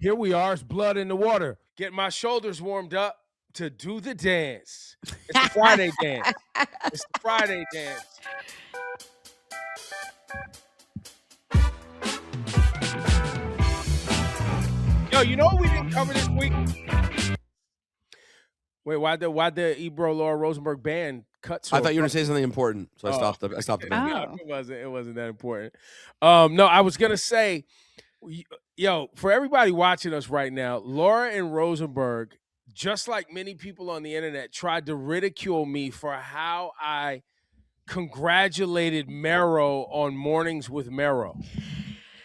Here we are. It's blood in the water. Getting my shoulders warmed up to do the dance. It's the Friday dance. It's the Friday dance. Yo, you know what we didn't cover this week? Wait, why the Ebro Laura Rosenberg band cut? So I thought you were going to say something important, so I stopped the band. No, it wasn't that important. No, I was gonna say, yo, for everybody watching us right now, Laura and Rosenberg, just like many people on the internet, tried to ridicule me for how I congratulated Mero on Mornings with Mero.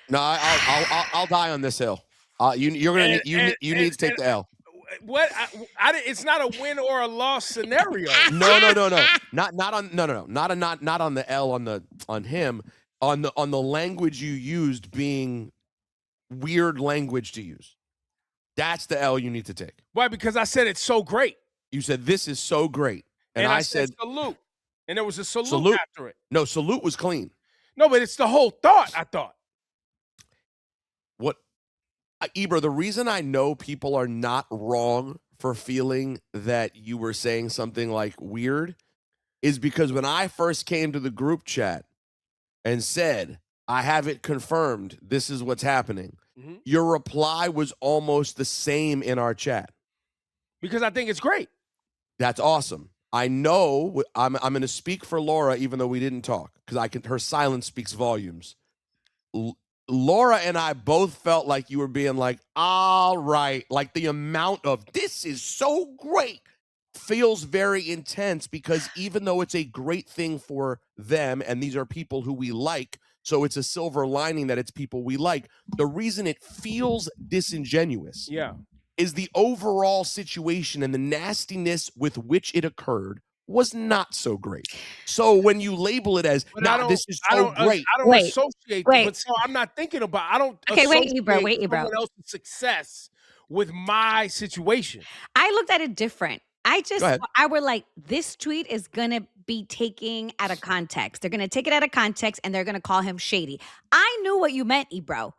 No, I'll die on this hill. You need to take the L. What? It's not a win or a loss scenario. No. Not on the L on him. On the language you used being weird language to use. That's the L you need to take. Why? Because I said it's so great. You said this is so great. And I said salute. And there was a salute after it. No, salute was clean. No, but it's the whole thought, I thought. What? Ebro, the reason I know people are not wrong for feeling that you were saying something like weird is because when I first came to the group chat and said, I have it confirmed, this is what's happening, your reply was almost the same in our chat. Because I think it's great. That's awesome. I know I'm going to speak for Laura, even though we didn't talk, because her silence speaks volumes. Laura and I both felt like you were being like, all right, like the amount of this is so great feels very intense because even though it's a great thing for them, and these are people who we like, so it's a silver lining that it's people we like, the reason it feels disingenuous is the overall situation and the nastiness with which it occurred was not so great. So when you label it as, this is so great. I don't associate it, but so I'm not thinking about, I don't associate someone else's success with my situation. I looked at it different. I were like, this tweet is going to be taking out of context. They're going to take it out of context and they're going to call him shady. I knew what you meant, Ebro.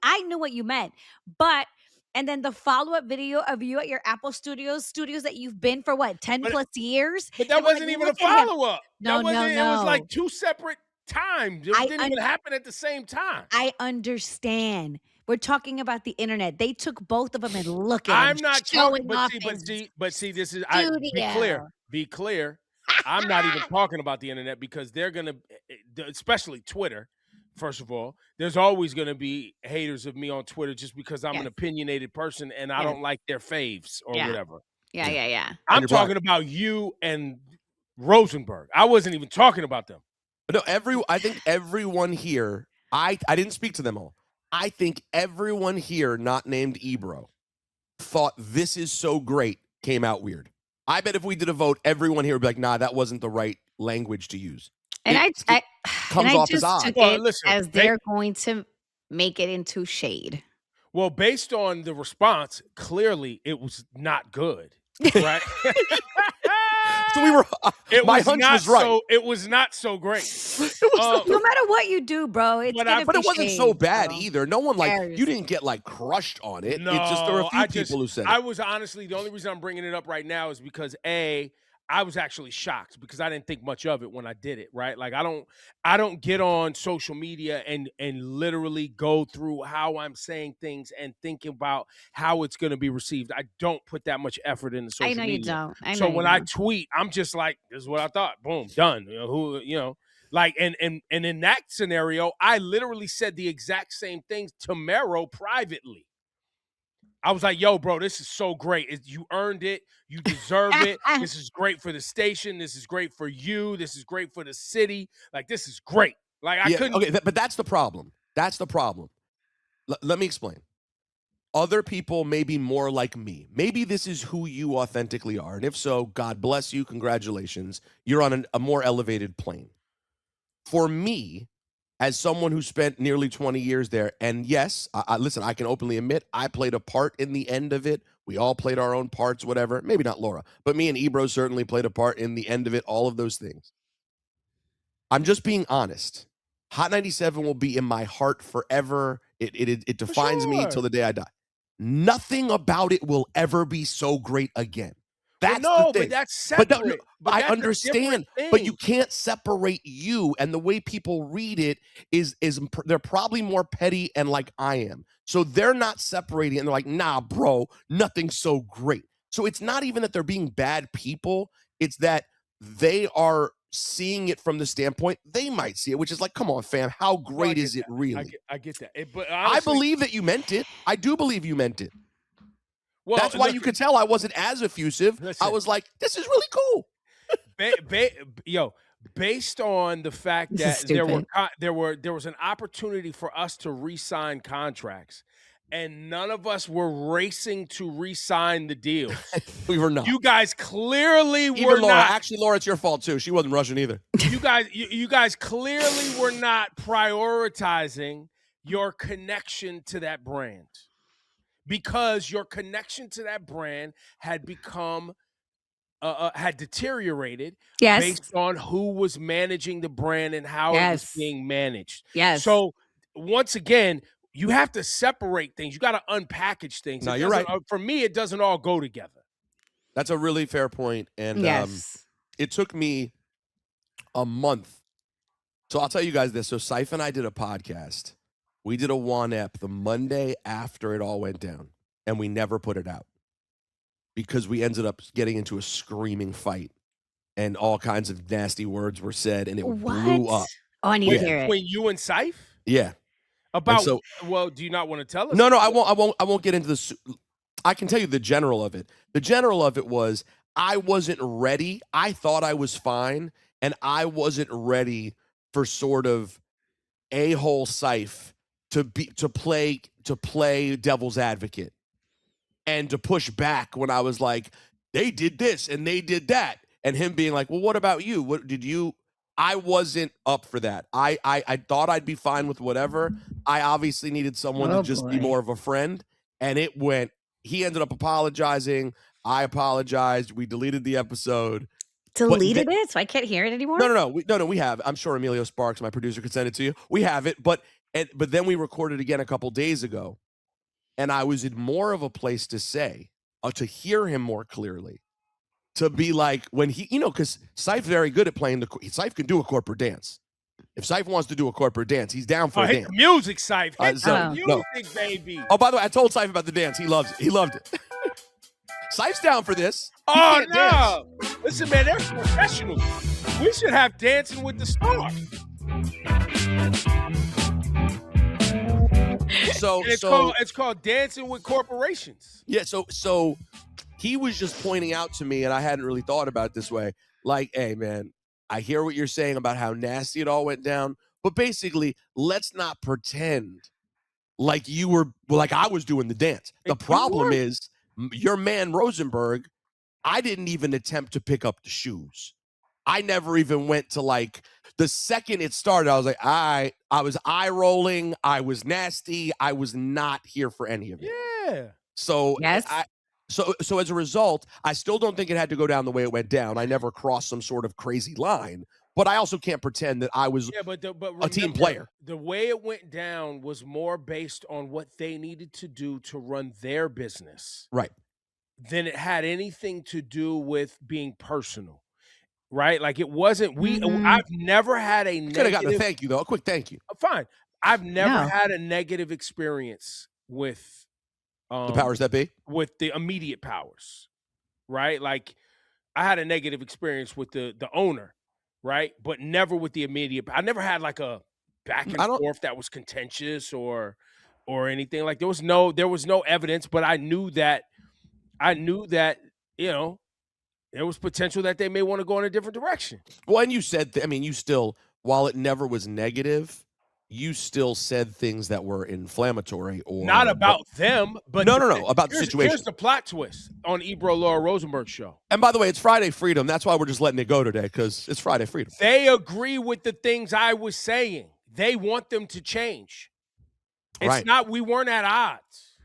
I knew what you meant, but and then the follow-up video of you at your Apple studios that you've been for 10 plus years. But that wasn't even a follow-up. No. It was like two separate times. It didn't even happen at the same time. I understand. We're talking about the internet. They took both of them and look at I'm not talking, but see, this is, be clear. I'm not even talking about the internet because they're going to, especially Twitter. First of all, there's always going to be haters of me on Twitter just because I'm an opinionated person and I don't like their faves or whatever. Yeah. I'm talking about you and Rosenberg. I wasn't even talking about them. No, I think everyone here, I didn't speak to them all. I think everyone here not named Ebro thought this is so great came out weird. I bet if we did a vote, everyone here would be like, nah, that wasn't the right language to use. And I just took it as they're going to make it into shade. Well, based on the response, clearly it was not good, right? So we were. My hunch was right. So it was not so great. No matter what you do, bro, but it wasn't so bad either. No one you didn't get crushed on it. No, it's just there were a few people who said it. I was honestly, the only reason I'm bringing it up right now is because I was actually shocked because I didn't think much of it when I did it, right? Like I don't get on social media and literally go through how I'm saying things and think about how it's going to be received. I don't put that much effort into social media. I know you don't. So when I tweet, I'm just like, this is what I thought. Boom, done. And in that scenario, I literally said the exact same things to Mero privately. I was like, yo, bro, this is so great. You earned it. You deserve it. This is great for the station. This is great for you. This is great for the city. Like, this is great. Like, I couldn't. Okay, but that's the problem. That's the problem. Let me explain. Other people may be more like me. Maybe this is who you authentically are. And if so, God bless you. Congratulations. You're on a more elevated plane. For me, as someone who spent nearly 20 years there, and yes, listen, I can openly admit I played a part in the end of it. We all played our own parts, whatever. Maybe not Laura, but me and Ebro certainly played a part in the end of it, all of those things. I'm just being honest. Hot 97 will be in my heart forever. It defines me till the day I die. nothing about it will ever be so great again. That's no, the thing. but that's separate. But I understand, but you can't separate you. And the way people read it is they're probably more petty and like I am. So they're not separating and they're like, nah, bro, nothing's so great. So it's not even that they're being bad people. It's that they are seeing it from the standpoint they might see it, which is like, come on, fam, how great is it really? I get that. But honestly, I believe that you meant it. I do believe you meant it. Well, that's why you could tell I wasn't as effusive. I was like, this is really cool. Based on the fact that there was an opportunity for us to re-sign contracts, and none of us were racing to re-sign the deals. We were not. You guys clearly Even were Laura, not. Actually, Laura, it's your fault too. She wasn't rushing either. You guys clearly were not prioritizing your connection to that brand, because your connection to that brand had become had deteriorated based on who was managing the brand and how it was being managed. So once again, you have to separate things. You got to unpackage things. No, you're right. For me, it doesn't all go together. That's a really fair point. And it took me a month. So I'll tell you guys this. So Saif and I did a podcast. We did a one-ep the Monday after it all went down, and we never put it out because we ended up getting into a screaming fight, and all kinds of nasty words were said, and it blew up. Oh, I need to hear it. Between you and Saif? Yeah. About well, do you not want to tell us? No, I won't get into this. I can tell you the general of it. The general of it was I wasn't ready. I thought I was fine, and I wasn't ready for sort of a-hole Saif to play devil's advocate and to push back when I was like, they did this and they did that, and him being like, well, what about you? What did you? I wasn't up for that. I thought I'd be fine with whatever. I obviously needed someone to just be more of a friend, and it went. He ended up apologizing. I apologized. We deleted the episode. Deleted it, so I can't hear it anymore. No. We have. I'm sure Emilio Sparks, my producer, could send it to you. We have it, but then we recorded again a couple days ago, and I was in more of a place to say, to hear him more clearly, to be like when he, because Saif's very good at playing Saif can do a corporate dance. If Saif wants to do a corporate dance, he's down for a dance. Music, Saif. Music, baby. Oh, by the way, I told Saif about the dance. He loves it. He loved it. Saif's down for this. Oh, no. Listen, man, they're professionals. We should have Dancing with the Stars. It's called Dancing with Corporations. Yeah, so he was just pointing out to me, and I hadn't really thought about it this way, like, hey, man, I hear what you're saying about how nasty it all went down, but basically, let's not pretend like I was doing the dance. The problem is, your man Rosenberg, I didn't even attempt to pick up the shoes. I never even went to the second it started, I was like, I was eye rolling. I was nasty. I was not here for any of it. Yeah. So So as a result, I still don't think it had to go down the way it went down. I never crossed some sort of crazy line, but I also can't pretend that I was a team player. The way it went down was more based on what they needed to do to run their business. Right. Than it had anything to do with being personal. Right? Like it wasn't, I've never had a negative. Could have gotten a thank you though. A quick thank you. Fine. I've never had a negative experience with the powers that be, with the immediate powers, right? Like I had a negative experience with the owner, right? But never with the immediate. I never had like a back and forth that was contentious or anything. Like there was no evidence, but I knew that there was potential that they may want to go in a different direction. Well, and you said, you still, while it never was negative, you still said things that were inflammatory or not about them, but no, about the situation. Here's the plot twist on Ebro Laura Rosenberg Show. And by the way, it's Friday Freedom. That's why we're just letting it go today, because it's Friday Freedom. They agree with the things I was saying. They want them to change. It's not. We weren't at odds.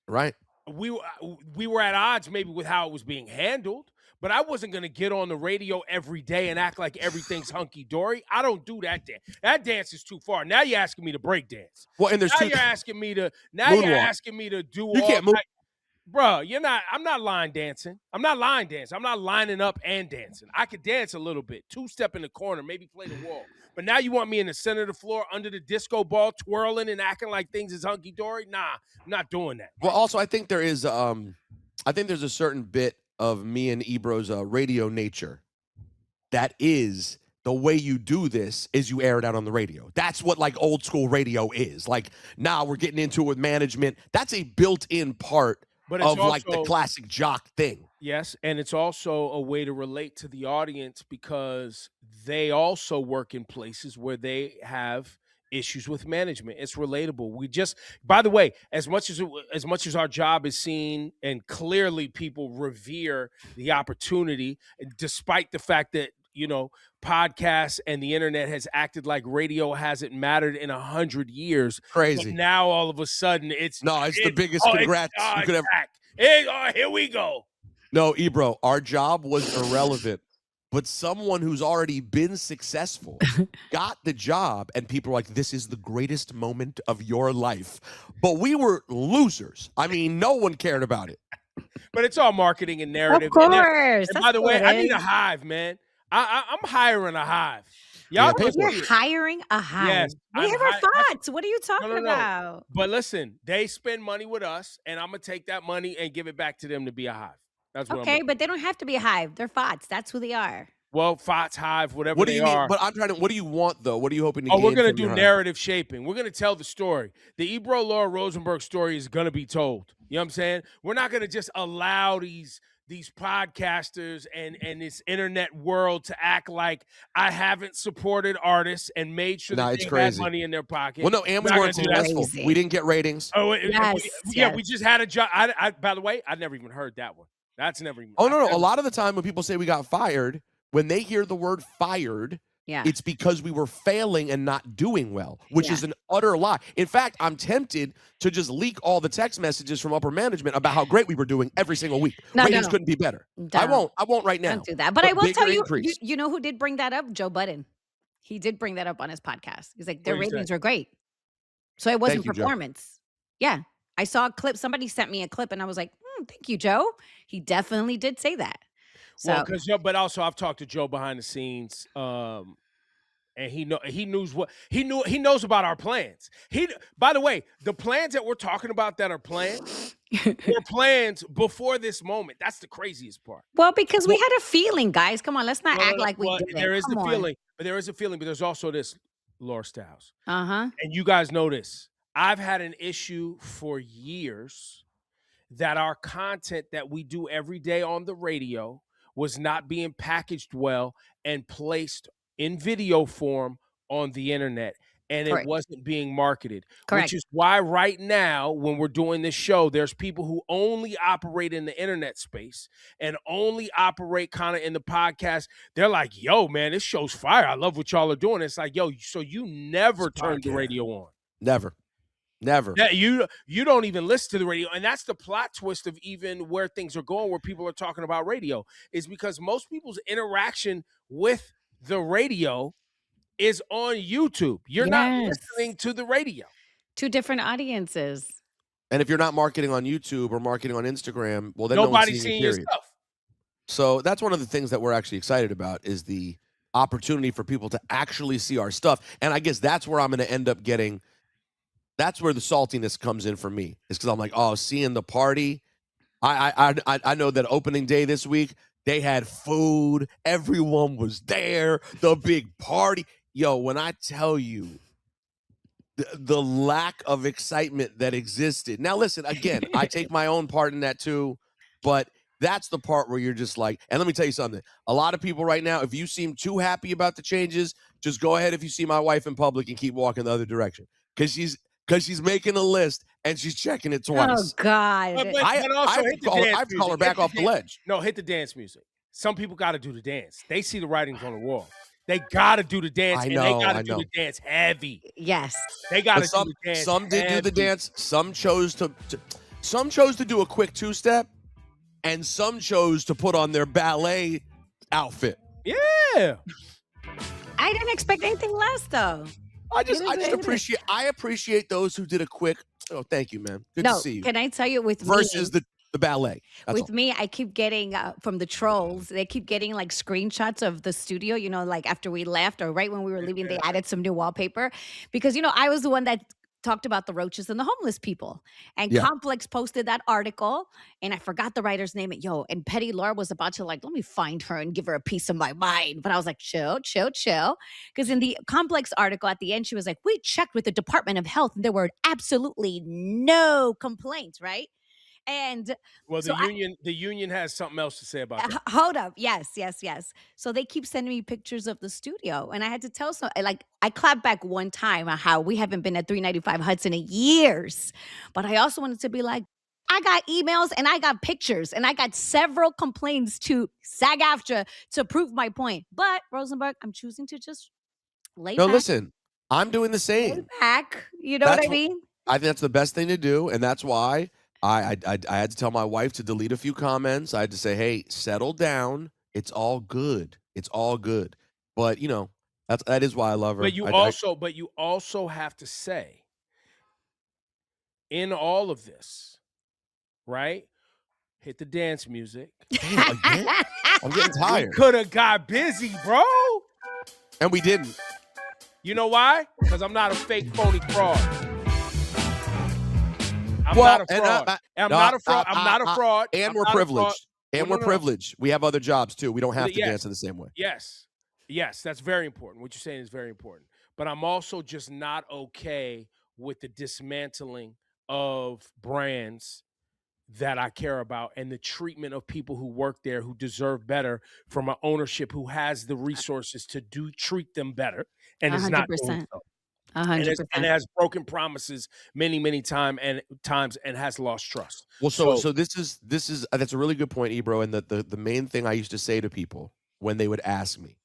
Right. We were at odds maybe with how it was being handled, but I wasn't going to get on the radio every day and act like everything's hunky-dory. I don't do that dance. That dance is too far. Now you're asking me to break dance. Well, and there's now two. You're asking me to. Now Moonwalk. you're asking me to do You all. can't move. Bro, I'm not line dancing. I'm not line dancing. I'm not lining up and dancing. I could dance a little bit, two-step in the corner, maybe play the wall. But now you want me in the center of the floor under the disco ball, twirling and acting like things is hunky-dory? Nah, I'm not doing that. Well, also, I think there is, I think there's a certain bit of me and Ebro's radio nature that is the way you do this is you air it out on the radio. That's what like old school radio is. Like now we're getting into it with management. That's a built-in part of also, like the classic jock thing. Yes, and it's also a way to relate to the audience because they also work in places where they have issues with management. It's relatable. We just, by the way, as much as our job is seen and clearly people revere the opportunity, despite the fact that, you know, podcasts and the internet has acted like radio hasn't mattered in 100 years. Crazy. But now all of a sudden it's the biggest congrats you could ever. Here we go. No, Ebro, our job was irrelevant, but someone who's already been successful got the job, and people are like, this is the greatest moment of your life. But we were losers. I mean, no one cared about it. But it's all marketing and narrative. Of course. And by the way, I need a hive, man. I'm hiring a hive. Y'all you're hiring a hive. Yes, we have our FOTS. What are you talking about? But listen, they spend money with us, and I'm going to take that money and give it back to them to be a hive. That's what okay, but they don't have to be a hive. They're FOTS. That's who they are. Well, FOTS, hive, whatever what do you they mean? are. But I'm trying to. What do you want though? What are you hoping to gain? We're going to do narrative shaping. We're going to tell the story. The Ebro Laura Rosenberg story is going to be told. You know what I'm saying? We're not going to just allow these podcasters and this internet world to act like I haven't supported artists and made sure that they had money in their pocket. Well, no, and we weren't successful. We didn't get ratings. Oh, we just had a job. By the way, I never even heard that one. That's never even. Oh, no. A lot of the time when people say we got fired, when they hear the word fired, it's because we were failing and not doing well, which is an utter lie. In fact, I'm tempted to just leak all the text messages from upper management about how great we were doing every single week. Ratings couldn't be better. I won't right now. Don't do that. But I will tell you, you know who did bring that up? Joe Budden. He did bring that up on his podcast. He's like, their ratings were great. So it wasn't performance. Yeah. I saw a clip. Somebody sent me a clip and I was like, thank you, Joe. He definitely did say that. So. Well, because but also I've talked to Joe behind the scenes, and he knows about our plans. By the way, the plans that we're talking about that are planned were plans before this moment. That's the craziest part. Well, because we had a feeling, guys. Come on, let's not act like we did. There is feeling, but there is a feeling. But there's also this, Laura Styles. And you guys know this. I've had an issue for years that our content that we do every day on the radio was not being packaged well and placed in video form on the internet. And it wasn't being marketed. Which is why right now, when we're doing this show, there's people who only operate in the internet space and only operate kind of in the podcast. They're like, yo, man, this show's fire. I love what y'all are doing. It's like, yo, so you never turned the radio on. Never. Yeah, you don't even listen to the radio. And that's the plot twist of even where things are going, where people are talking about radio, is because most people's interaction with the radio is on YouTube. You're not listening to the radio. Two different audiences. And if you're not marketing on YouTube or marketing on Instagram, well, then nobody's seeing your stuff. So that's one of the things that we're actually excited about is the opportunity for people to actually see our stuff. And I guess that's where I'm going to end up getting. That's where the saltiness comes in for me. Is because I'm like, oh, seeing the party. I know that opening day this week, they had food. Everyone was there. The big party. Yo, when I tell you the lack of excitement that existed. Now, listen, again, I take my own part in that too. But that's the part where you're just like, and let me tell you something. A lot of people right now, if you seem too happy about the changes, just go ahead if you see my wife in public and keep walking the other direction. Because she's making a list and she's checking it twice. Oh, God. I have to call her back off the ledge. No, hit the dance music. Some people got to do the dance. They see the writings on the wall. They got to do the dance, and they got to do the dance heavy. Yes. They got to do the dance. Some did do the dance. Some chose to do a quick two-step. and some chose to put on their ballet outfit. Yeah. I didn't expect anything less, though. I appreciate those who did a quick, oh, thank you, man. Good to see you. Can I tell you with versus me, the ballet. That's all. me, I keep getting from the trolls, they keep getting like screenshots of the studio, you know, like after we left or right when we were leaving, they added some new wallpaper because, you know, I was the one that talked about the roaches and the homeless people. And Complex posted that article, and I forgot the writer's name. And Petty Laura was about to like, let me find her and give her a piece of my mind. But I was like, chill. Because in the Complex article at the end, she was like, we checked with the Department of Health, and there were absolutely no complaints, right? And well, the union has something else to say about that. Hold up. Yes. So they keep sending me pictures of the studio. And I had to tell like I clapped back one time on how we haven't been at 395 Hudson in years. But I also wanted to be like, I got emails and I got pictures and I got several complaints to SAG-AFTRA to prove my point. But Rosenberg, I'm choosing to just lay back. No, listen, I'm doing the same. Lay back. You know what I mean? I think that's the best thing to do. And that's why I had to tell my wife to delete a few comments. I had to say, hey, settle down. It's all good. It's all good. But, you know, that is why I love her. But you also have to say, in all of this, right? Hit the dance music. Damn, again? I'm getting tired. We could have got busy, bro. And we didn't. You know why? Because I'm not a fake, phony fraud. I'm not a fraud. And we're privileged. And we're privileged. We have other jobs, too. We don't have to dance in the same way. Yes, that's very important. What you're saying is very important. But I'm also just not okay with the dismantling of brands that I care about and the treatment of people who work there who deserve better from an ownership who has the resources to treat them better and is not doing so. 100%. And has broken promises many times and has lost trust. Well, so this is that's a really good point, Ebro. And the main thing I used to say to people when they would ask me,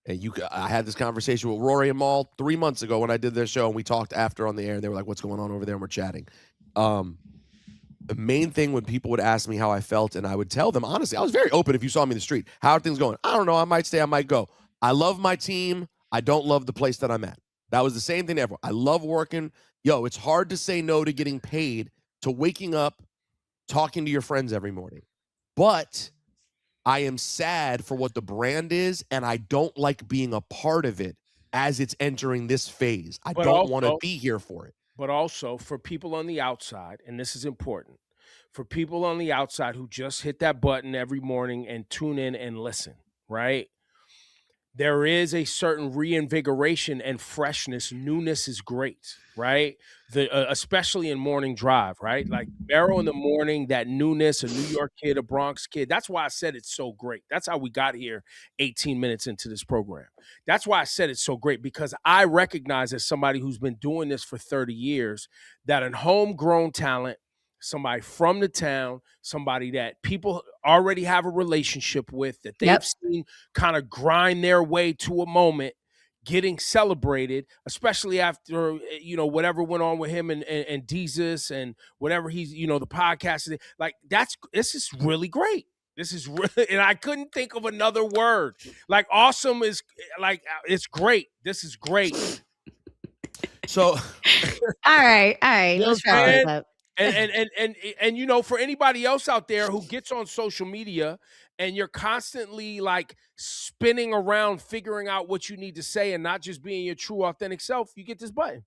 and I had this conversation with Rory and Mal 3 months ago when I did their show, and we talked after on the air, and they were like, "What's going on over there?" And we're chatting. The main thing when people would ask me how I felt, and I would tell them honestly, I was very open. If you saw me in the street, how are things going? I don't know. I might stay. I might go. I love my team. I don't love the place that I'm at. That was the same thing ever. I love working. Yo, it's hard to say no to getting paid, to waking up, talking to your friends every morning. But I am sad for what the brand is, and I don't like being a part of it as it's entering this phase. I don't want to be here for it. But also for people on the outside, and this is important, for people on the outside who just hit that button every morning and tune in and listen, right? There is a certain reinvigoration and freshness. Newness is great, right? Especially in morning drive, right? Like Mero in the morning, that newness, a New York kid, a Bronx kid. That's why I said it's so great. That's how we got here 18 minutes into this program. That's why I said it's so great, because I recognize as somebody who's been doing this for 30 years that a homegrown talent, somebody from the town, somebody that people already have a relationship with, that they've seen kind of grind their way to a moment, getting celebrated, especially after, you know, whatever went on with him and Deezus and whatever he's, you know, the podcast. Like, this is really great. This is really, and I couldn't think of another word. Like, awesome is like, it's great. This is great. So, all right. Let's wrap it up. And you know, for anybody else out there who gets on social media and you're constantly like spinning around figuring out what you need to say and not just being your true authentic self, you get this button.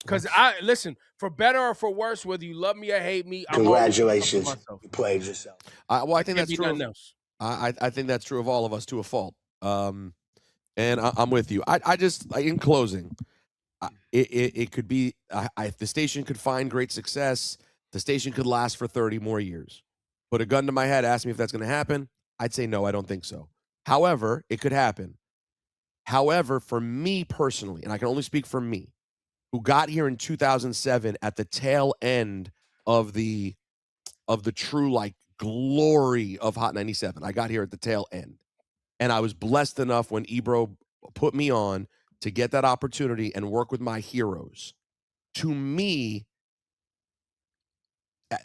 Because listen, for better or for worse, whether you love me or hate me, congratulations, you played yourself. Well, I think that's true. I think that's true of all of us to a fault. And I'm with you. I just, in closing, it could be, if the station could find great success, the station could last for 30 more years. Put a gun to my head, ask me if that's going to happen. I'd say no, I don't think so. However, it could happen. However, for me personally, and I can only speak for me, who got here in 2007 at the tail end of the true like glory of Hot 97. I got here at the tail end. And I was blessed enough when Ebro put me on to get that opportunity and work with my heroes. To me,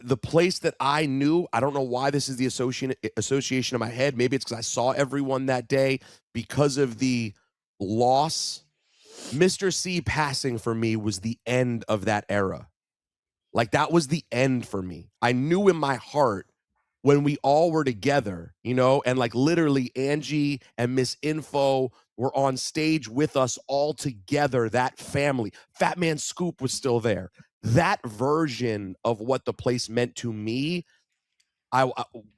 the place that I knew, I don't know why this is the association in my head. Maybe it's because I saw everyone that day because of the loss. Mr. C passing for me was the end of that era. Like, that was the end for me. I knew in my heart when we all were together, you know, and like literally Angie and Miss Info were on stage with us all together, that family. Fat Man Scoop was still there. That version of what the place meant to me, I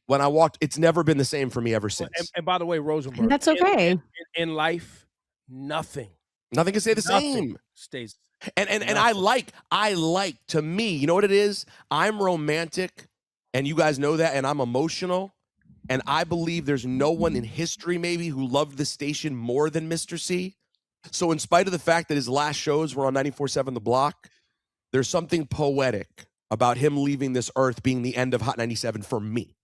when I walked, it's never been the same for me ever since. And by the way, Rosenberg, And that's okay. In life, nothing can stay the same. Stays. And I like to me, you know what it is? I'm romantic, and you guys know that, and I'm emotional, and I believe there's no one in history maybe who loved the station more than Mr. C. So in spite of the fact that his last shows were on 94.7 The Block, there's something poetic about him leaving this earth being the end of Hot 97 for me.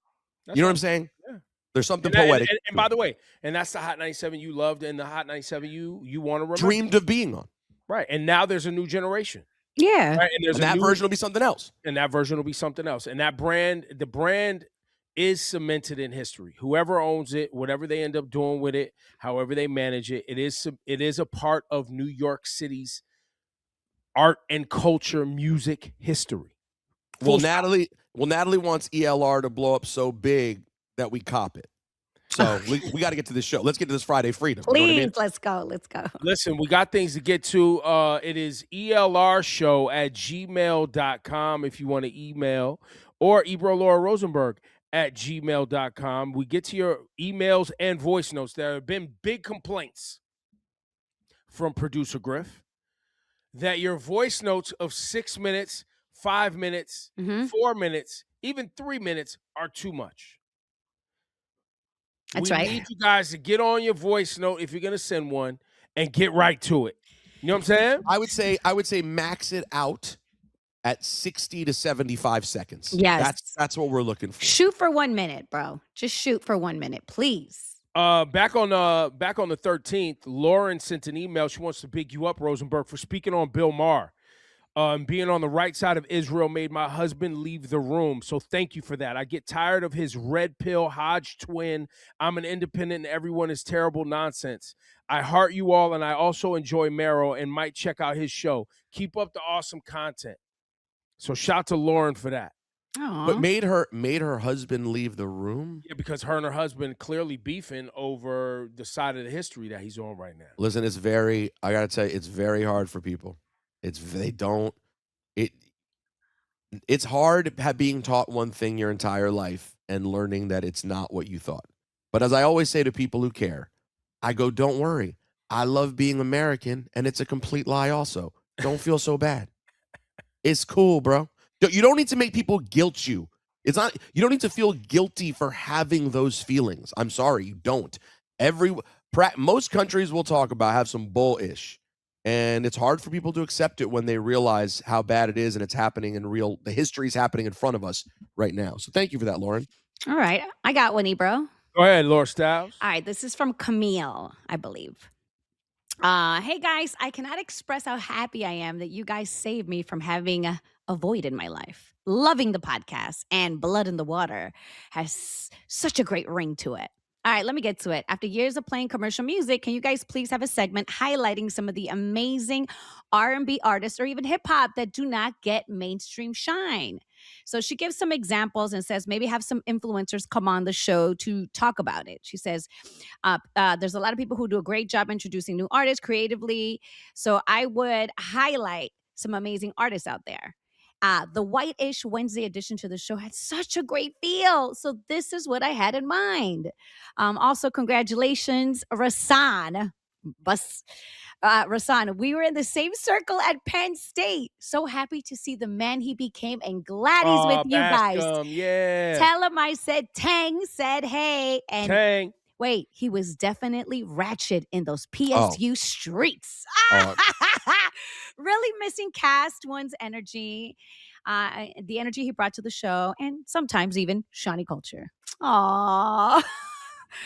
You know what I'm saying? Yeah. There's something poetic. And by the way, and that's the Hot 97 you loved, and the Hot 97 you want to remember. Dreamed of being on. Right. And now there's a new generation. Yeah. Right? And that version will be something else. And that version will be something else. And that brand, the brand is cemented in history. Whoever owns it, whatever they end up doing with it, however they manage it, it is a part of New York City's art and culture, music history. Well, Natalie wants ELR to blow up so big that we cop it. So we got to get to this show. Let's get to this Friday Freedom. Please, you know what I mean? let's go. Listen, we got things to get to. It is elrshow@gmail.com if you want to email, or Ebro Laura Rosenberg @gmail.com. We get to your emails and voice notes. There have been big complaints from producer Griff that your voice notes of 6 minutes, 5 minutes, 4 minutes, even 3 minutes are too much. That's we right. need you guys to get on your voice note if you're going to send one and get right to it. You know what I'm saying? I would say max it out at 60 to 75 seconds. Yes. That's what we're looking for. Shoot for 1 minute, bro. Just shoot for 1 minute, please. Back on the 13th, Lauren sent an email. She wants to big you up, Rosenberg, for speaking on Bill Maher. Being on the right side of Israel made my husband leave the room. So thank you for that. I get tired of his red pill Hodge twin. I'm an independent and everyone is terrible nonsense. I heart you all, and I also enjoy Mero and might check out his show. Keep up the awesome content. So shout to Lauren for that. Aww. But made her husband leave the room? Yeah, because her and her husband clearly beefing over the side of the history that he's on right now. Listen, I got to tell you, it's very hard for people. It's hard being taught one thing your entire life and learning that it's not what you thought. But as I always say to people who care, I go, don't worry. I love being American, and it's a complete lie also. Don't feel so bad. It's cool, bro. You don't need to make people guilt you. You don't need to feel guilty for having those feelings. I'm sorry, you don't. Most countries we'll talk about have some bullish. And it's hard for people to accept it when they realize how bad it is and it's happening the history is happening in front of us right now. So thank you for that, Lauren. All right. I got one, Ebro. Go ahead, Laura Styles. All right. This is from Camille, I believe. Hey, guys. I cannot express how happy I am that you guys saved me from having a void in my life. Loving the podcast, and Blood in the Water has such a great ring to it. All right, let me get to it. After years of playing commercial music, can you guys please have a segment highlighting some of the amazing R&B artists or even hip hop that do not get mainstream shine? So she gives some examples and says maybe have some influencers come on the show to talk about it. She says there's a lot of people who do a great job introducing new artists creatively. So I would highlight some amazing artists out there. The White-ish Wednesday edition to the show had such a great feel. So this is what I had in mind. Also, congratulations, Rasan. Rasan, we were in the same circle at Penn State. So happy to see the man he became and glad he's with you guys. Yeah. Tell him I said Tang said hey. And Tang. Wait, he was definitely ratchet in those PSU streets. Really missing Cast One's energy, the energy he brought to the show, and sometimes even Shawnee culture. Aww.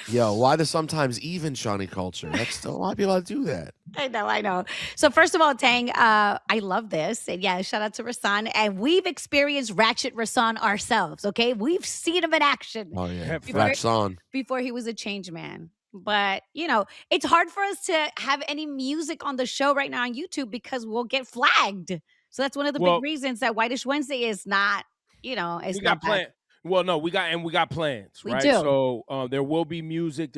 Yo, why the sometimes even Shawnee culture? That's still a lot of people that do that. I know. So first of all, Tang, I love this. And yeah, shout out to Rasan. And we've experienced Ratchet Rasan ourselves, okay? We've seen him in action. Oh, yeah. Before, before he was a change man. But, it's hard for us to have any music on the show right now on YouTube because we'll get flagged. So that's one of the big reasons that Whitish Wednesday is not, it's not bad. Well, no, we got plans, right? We do. So there will be music,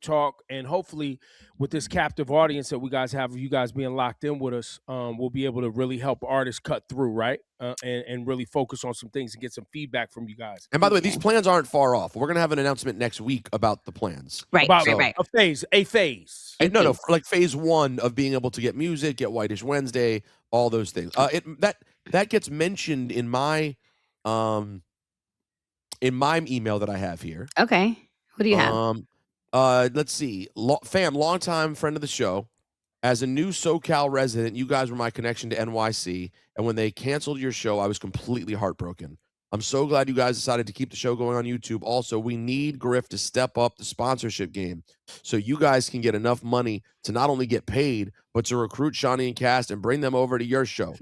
talk, and hopefully with this captive audience that we guys have, you guys being locked in with us, we'll be able to really help artists cut through, right? And really focus on some things and get some feedback from you guys. And by the way, these plans aren't far off. We're gonna have an announcement next week about the plans. Right, right. A phase. No, like phase 1 of being able to get music, get Whitish Wednesday, all those things. That gets mentioned in my email that I have here. Okay. Who do you have? Let's see. Longtime friend of the show. As a new SoCal resident, you guys were my connection to NYC. And when they canceled your show, I was completely heartbroken. I'm so glad you guys decided to keep the show going on YouTube. Also, we need Griff to step up the sponsorship game so you guys can get enough money to not only get paid, but to recruit Shawnee and Cast and bring them over to your show.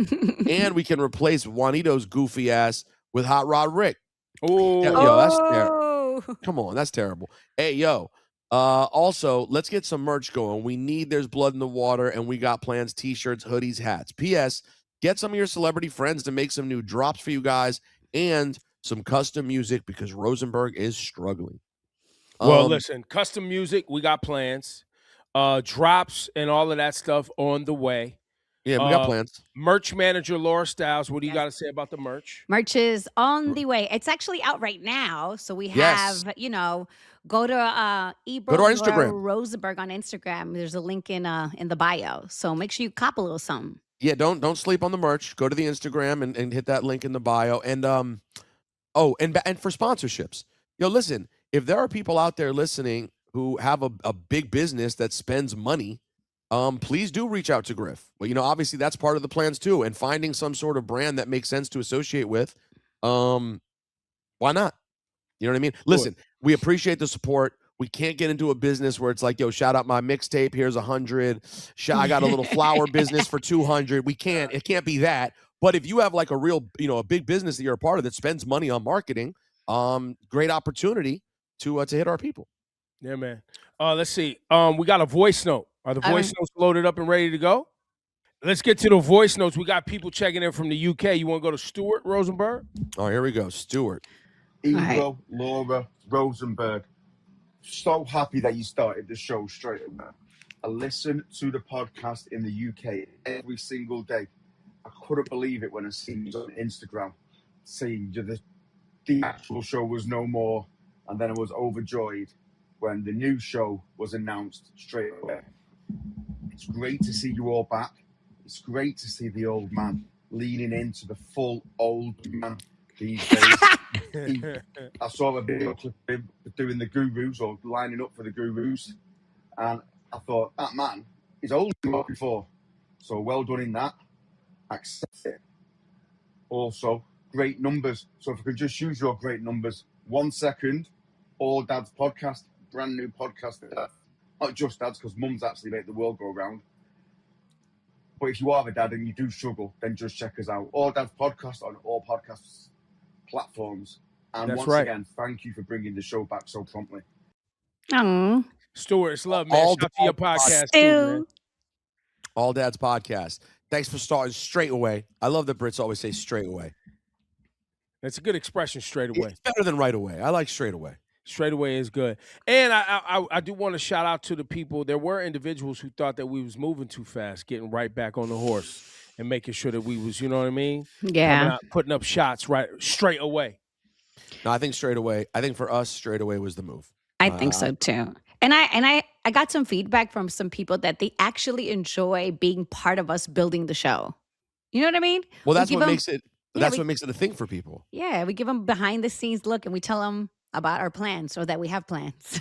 And we can replace Juanito's goofy ass with Hot Rod Rick. Oh, yo, that's terrible. Come on, that's terrible. Hey, yo. Also, let's get some merch going. We need There's Blood in the Water, and we got plans, t-shirts, hoodies, hats. P.S. Get some of your celebrity friends to make some new drops for you guys and some custom music because Rosenberg is struggling. Well, listen, custom music, we got plans. Drops and all of that stuff on the way. Yeah, we got plans. Merch manager Laura Styles, what do you got to say about the merch? Merch is on the way. It's actually out right now. So we have, go to Ebro Laura Rosenberg on Instagram. There's a link in the bio. So make sure you cop a little something. Yeah, don't sleep on the merch. Go to the Instagram and hit that link in the bio. And and for sponsorships. Listen, if there are people out there listening who have a big business that spends money, please do reach out to Griff. Well, obviously that's part of the plans too. And finding some sort of brand that makes sense to associate with, why not? You know what I mean? Listen, we appreciate the support. We can't get into a business where it's like, yo, shout out my mixtape. Here's 100. I got a little flower business for 200. We can't. It can't be that. But if you have like a real, a big business that you're a part of that spends money on marketing, great opportunity to hit our people. Yeah, man. Let's see. We got a voice note. Are the voice notes loaded up and ready to go? Let's get to the voice notes. We got people checking in from the UK. You want to go to Stuart Rosenberg? Oh, here we go. Stuart. Ebro Laura Rosenberg. So happy that you started the show straight away. I listen to the podcast in the UK every single day. I couldn't believe it when I seen you on Instagram saying the actual show was no more, and then I was overjoyed when the new show was announced straight away. It's great to see you all back. It's great to see the old man leaning into the full old man these days. I saw a video clip of him doing the Gurus or lining up for the Gurus, and I thought, that man is older than before. So well done in that. Accept it. Also, great numbers. So if I could just use your great numbers, 1 second, All Dads Podcast, brand new podcast. Not just dads, because mums actually make the world go round. But if you are a dad and you do struggle, then just check us out. All Dads Podcast on all podcasts platforms. And That's once right. again, thank you for bringing the show back so promptly. Oh, Stuart, it's love, man. Shout out to your podcast too, man. All Dads Podcast. Thanks for starting straight away. I love that Brits always say straight away. That's a good expression, straight away. It's better than right away. I like straight away. Straight away is good. And I do want to shout out to the people. There were individuals who thought that we was moving too fast, getting right back on the horse and making sure that we was, you know what I mean? Yeah. Putting up shots straight away. No, I think straight away. I think for us, straight away was the move. I think so too. And I got some feedback from some people that they actually enjoy being part of us building the show. You know what I mean? Well, that's what makes it. That's what makes it a thing for people. Yeah, we give them behind the scenes look, and we tell them about our plans or that we have plans.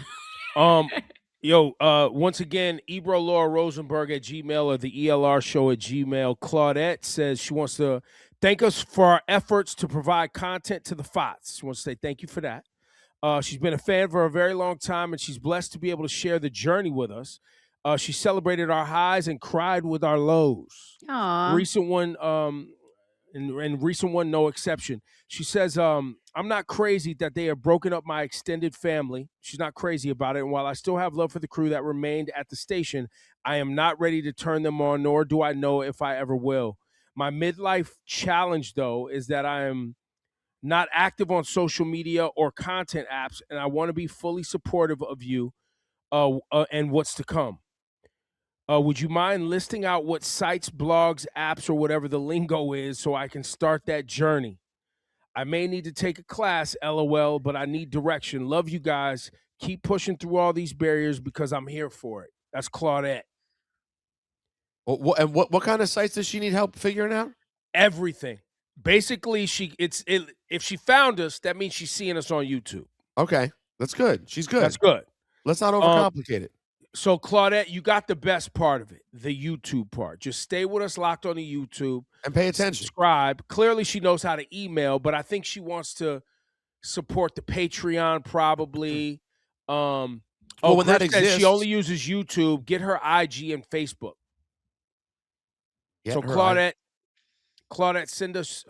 Once again, Ebro Laura Rosenberg at Gmail or the ELR show at Gmail. Claudette says she wants to thank us for our efforts to provide content to the FOTS. She wants to say thank you for that. She's been a fan for a very long time, and she's blessed to be able to share the journey with us. She celebrated our highs and cried with our lows. Aww. Recent one, and recent one, no exception. She says, I'm not crazy that they have broken up my extended family. She's not crazy about it. And while I still have love for the crew that remained at the station, I am not ready to turn them on, nor do I know if I ever will. My midlife challenge, though, is that I am not active on social media or content apps, and I want to be fully supportive of you and what's to come. Would you mind listing out what sites, blogs, apps, or whatever the lingo is so I can start that journey? I may need to take a class, LOL, but I need direction. Love you guys. Keep pushing through all these barriers because I'm here for it. That's Claudette. What kind of sites does she need help figuring out? Everything. Basically, if she found us, that means she's seeing us on YouTube. Okay, that's good. She's good. That's good. Let's not overcomplicate it. So, Claudette, you got the best part of it, the YouTube part. Just stay with us, locked on the YouTube. And pay attention. Subscribe. Clearly, she knows how to email, but I think she wants to support the Patreon probably. When that exists, she only uses YouTube. Get her IG and Facebook. Claudette, send us.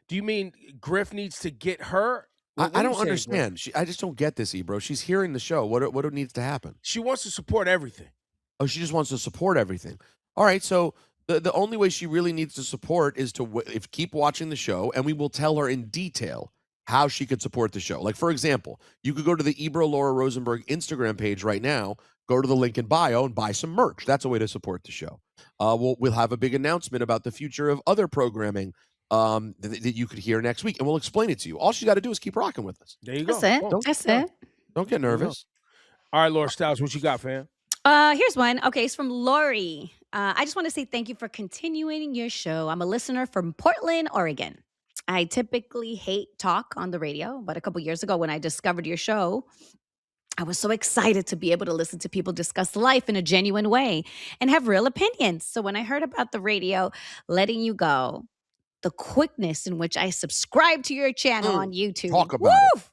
Do you mean Griff needs to get her? I don't understand. I just don't get this, Ebro. She's hearing the show. What needs to happen? She wants to support everything. Oh, she just wants to support everything. All right, so the only way she really needs to support is to keep watching the show, and we will tell her in detail how she could support the show. Like, for example, you could go to the Ebro Laura Rosenberg Instagram page right now, go to the link in bio, and buy some merch. That's a way to support the show. We'll have a big announcement about the future of other programming that you could hear next week, and we'll explain it to you. All she's got to do is keep rocking with us. There you go. That's it. Don't get nervous. All right, Laura Styles, what you got, fam? Here's one. Okay, it's from Lori. I just want to say thank you for continuing your show. I'm a listener from Portland, Oregon. I typically hate talk on the radio, but a couple years ago when I discovered your show, I was so excited to be able to listen to people discuss life in a genuine way and have real opinions. So when I heard about the radio letting you go, the quickness in which I subscribed to your channel on YouTube. Talk about it.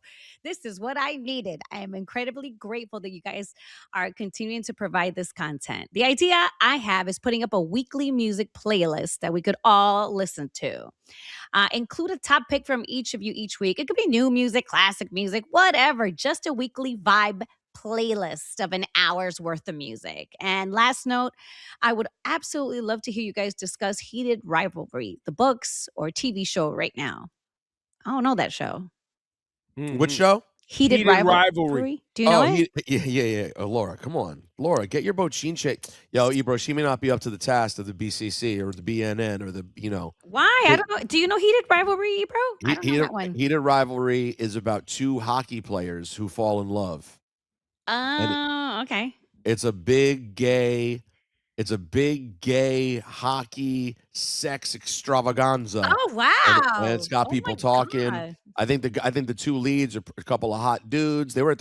This is what I needed. I am incredibly grateful that you guys are continuing to provide this content. The idea I have is putting up a weekly music playlist that we could all listen to. Include a top pick from each of you each week. It could be new music, classic music, whatever. Just a weekly vibe playlist of an hour's worth of music. And last note, I would absolutely love to hear you guys discuss Heated Rivalry, the books or TV show right now. I don't know that show. Mm-hmm. Which show? Heated Rivalry. Do you know it? Yeah. Oh, Laura, come on. Laura, get your Bochin shake. Yo, Ebro, she may not be up to the task of the BCC or the BNN or the, Why? I don't know. Do you know Heated Rivalry, Ebro? I don't know that one. Heated Rivalry is about two hockey players who fall in love. Oh, okay. It's a big gay hockey sex extravaganza. Oh, wow. And it's got people talking. God. I think the two leads are a couple of hot dudes. They were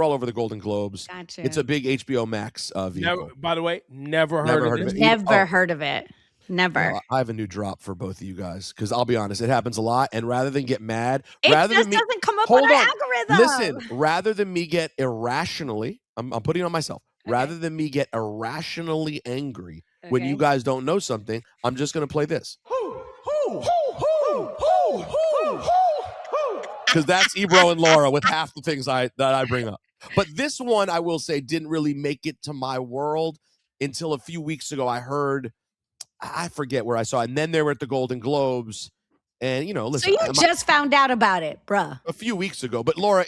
all over the Golden Globes. Gotcha. It's a big HBO Max vehicle. By the way, never heard of it. Never heard of it. Never. I have a new drop for both of you guys because I'll be honest, it happens a lot. And rather than get mad, it doesn't come up on our algorithm. Listen, rather than me get irrationally, I'm putting it on myself. Okay. Rather than me get irrationally angry when you guys don't know something, I'm just going to play this. Because that's Ebro and Laura with half the things that I bring up. But this one, I will say, didn't really make it to my world until a few weeks ago. I forget where I saw it. And then they were at the Golden Globes. And, listen. So you just found out about it, bruh. A few weeks ago. But, Laura,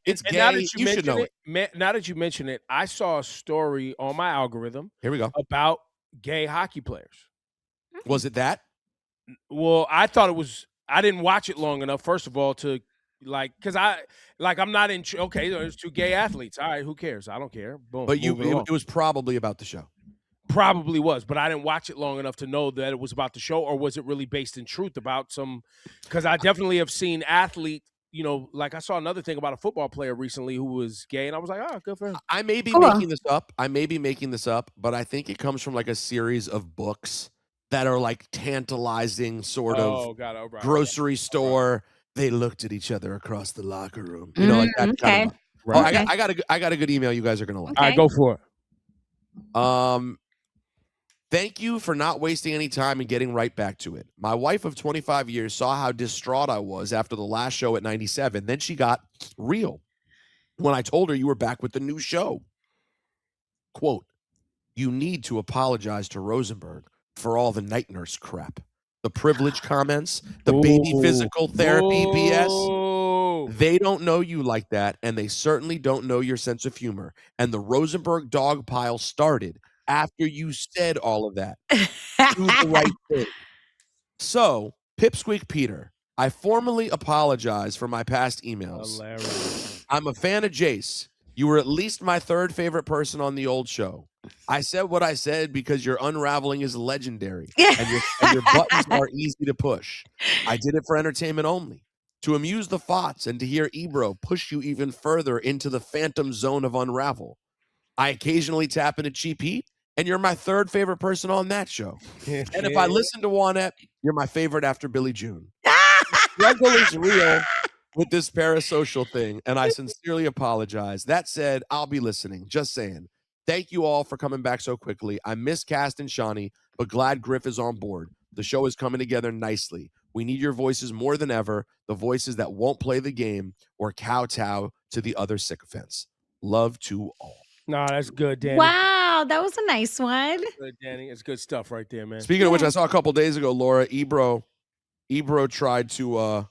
it's gay. Now that you should know it. Now that you mention it, I saw a story on my algorithm. Here we go. About gay hockey players. Was it that? Well, I thought it was. I didn't watch it long enough, first of all, to because I'm not in. Okay, there's two gay athletes. All right, who cares? I don't care. Boom. But it was probably about the show. Probably was, but I didn't watch it long enough to know that it was about the show, or was it really based in truth about some? Because I definitely have seen athlete. Like I saw another thing about a football player recently who was gay, and I was like, oh, good for him. I may be making this up, but I think it comes from like a series of books that are like tantalizing sort of grocery store. They looked at each other across the locker room. You know, like that kind of. Right. Oh, I got a good email you guys are gonna like. All right, go for it. Thank you for not wasting any time and getting right back to it. My wife of 25 years saw how distraught I was after the last show at 97. Then she got real when I told her you were back with the new show. Quote, you need to apologize to Rosenberg for all the night nurse crap. The privilege comments, the baby physical therapy BS. They don't know you like that, and they certainly don't know your sense of humor. And the Rosenberg dog pile started after you said all of that. Do the right thing. So, Pipsqueak Peter, I formally apologize for my past emails. Hilarious. I'm a fan of Jace. You were at least my third favorite person on the old show. I said what I said because your unraveling is legendary, and your buttons are easy to push. I did it for entertainment only, to amuse the FOTS and to hear Ebro push you even further into the phantom zone of unravel. I occasionally tap into Cheap Heat, and you're my third favorite person on that show. And if I listen to Juanette, you're my favorite after Billie June. The struggle is real with this parasocial thing, and I sincerely apologize. That said, I'll be listening. Just saying. Thank you all for coming back so quickly. I miss Cast and Shawnee, but glad Griff is on board. The show is coming together nicely. We need your voices more than ever, the voices that won't play the game or kowtow to the other sycophants. Love to all. No, that's good, Danny. Wow, that was a nice one. Good, Danny. It's good stuff right there, man. Speaking of which, I saw a couple days ago, Laura, Ebro tried to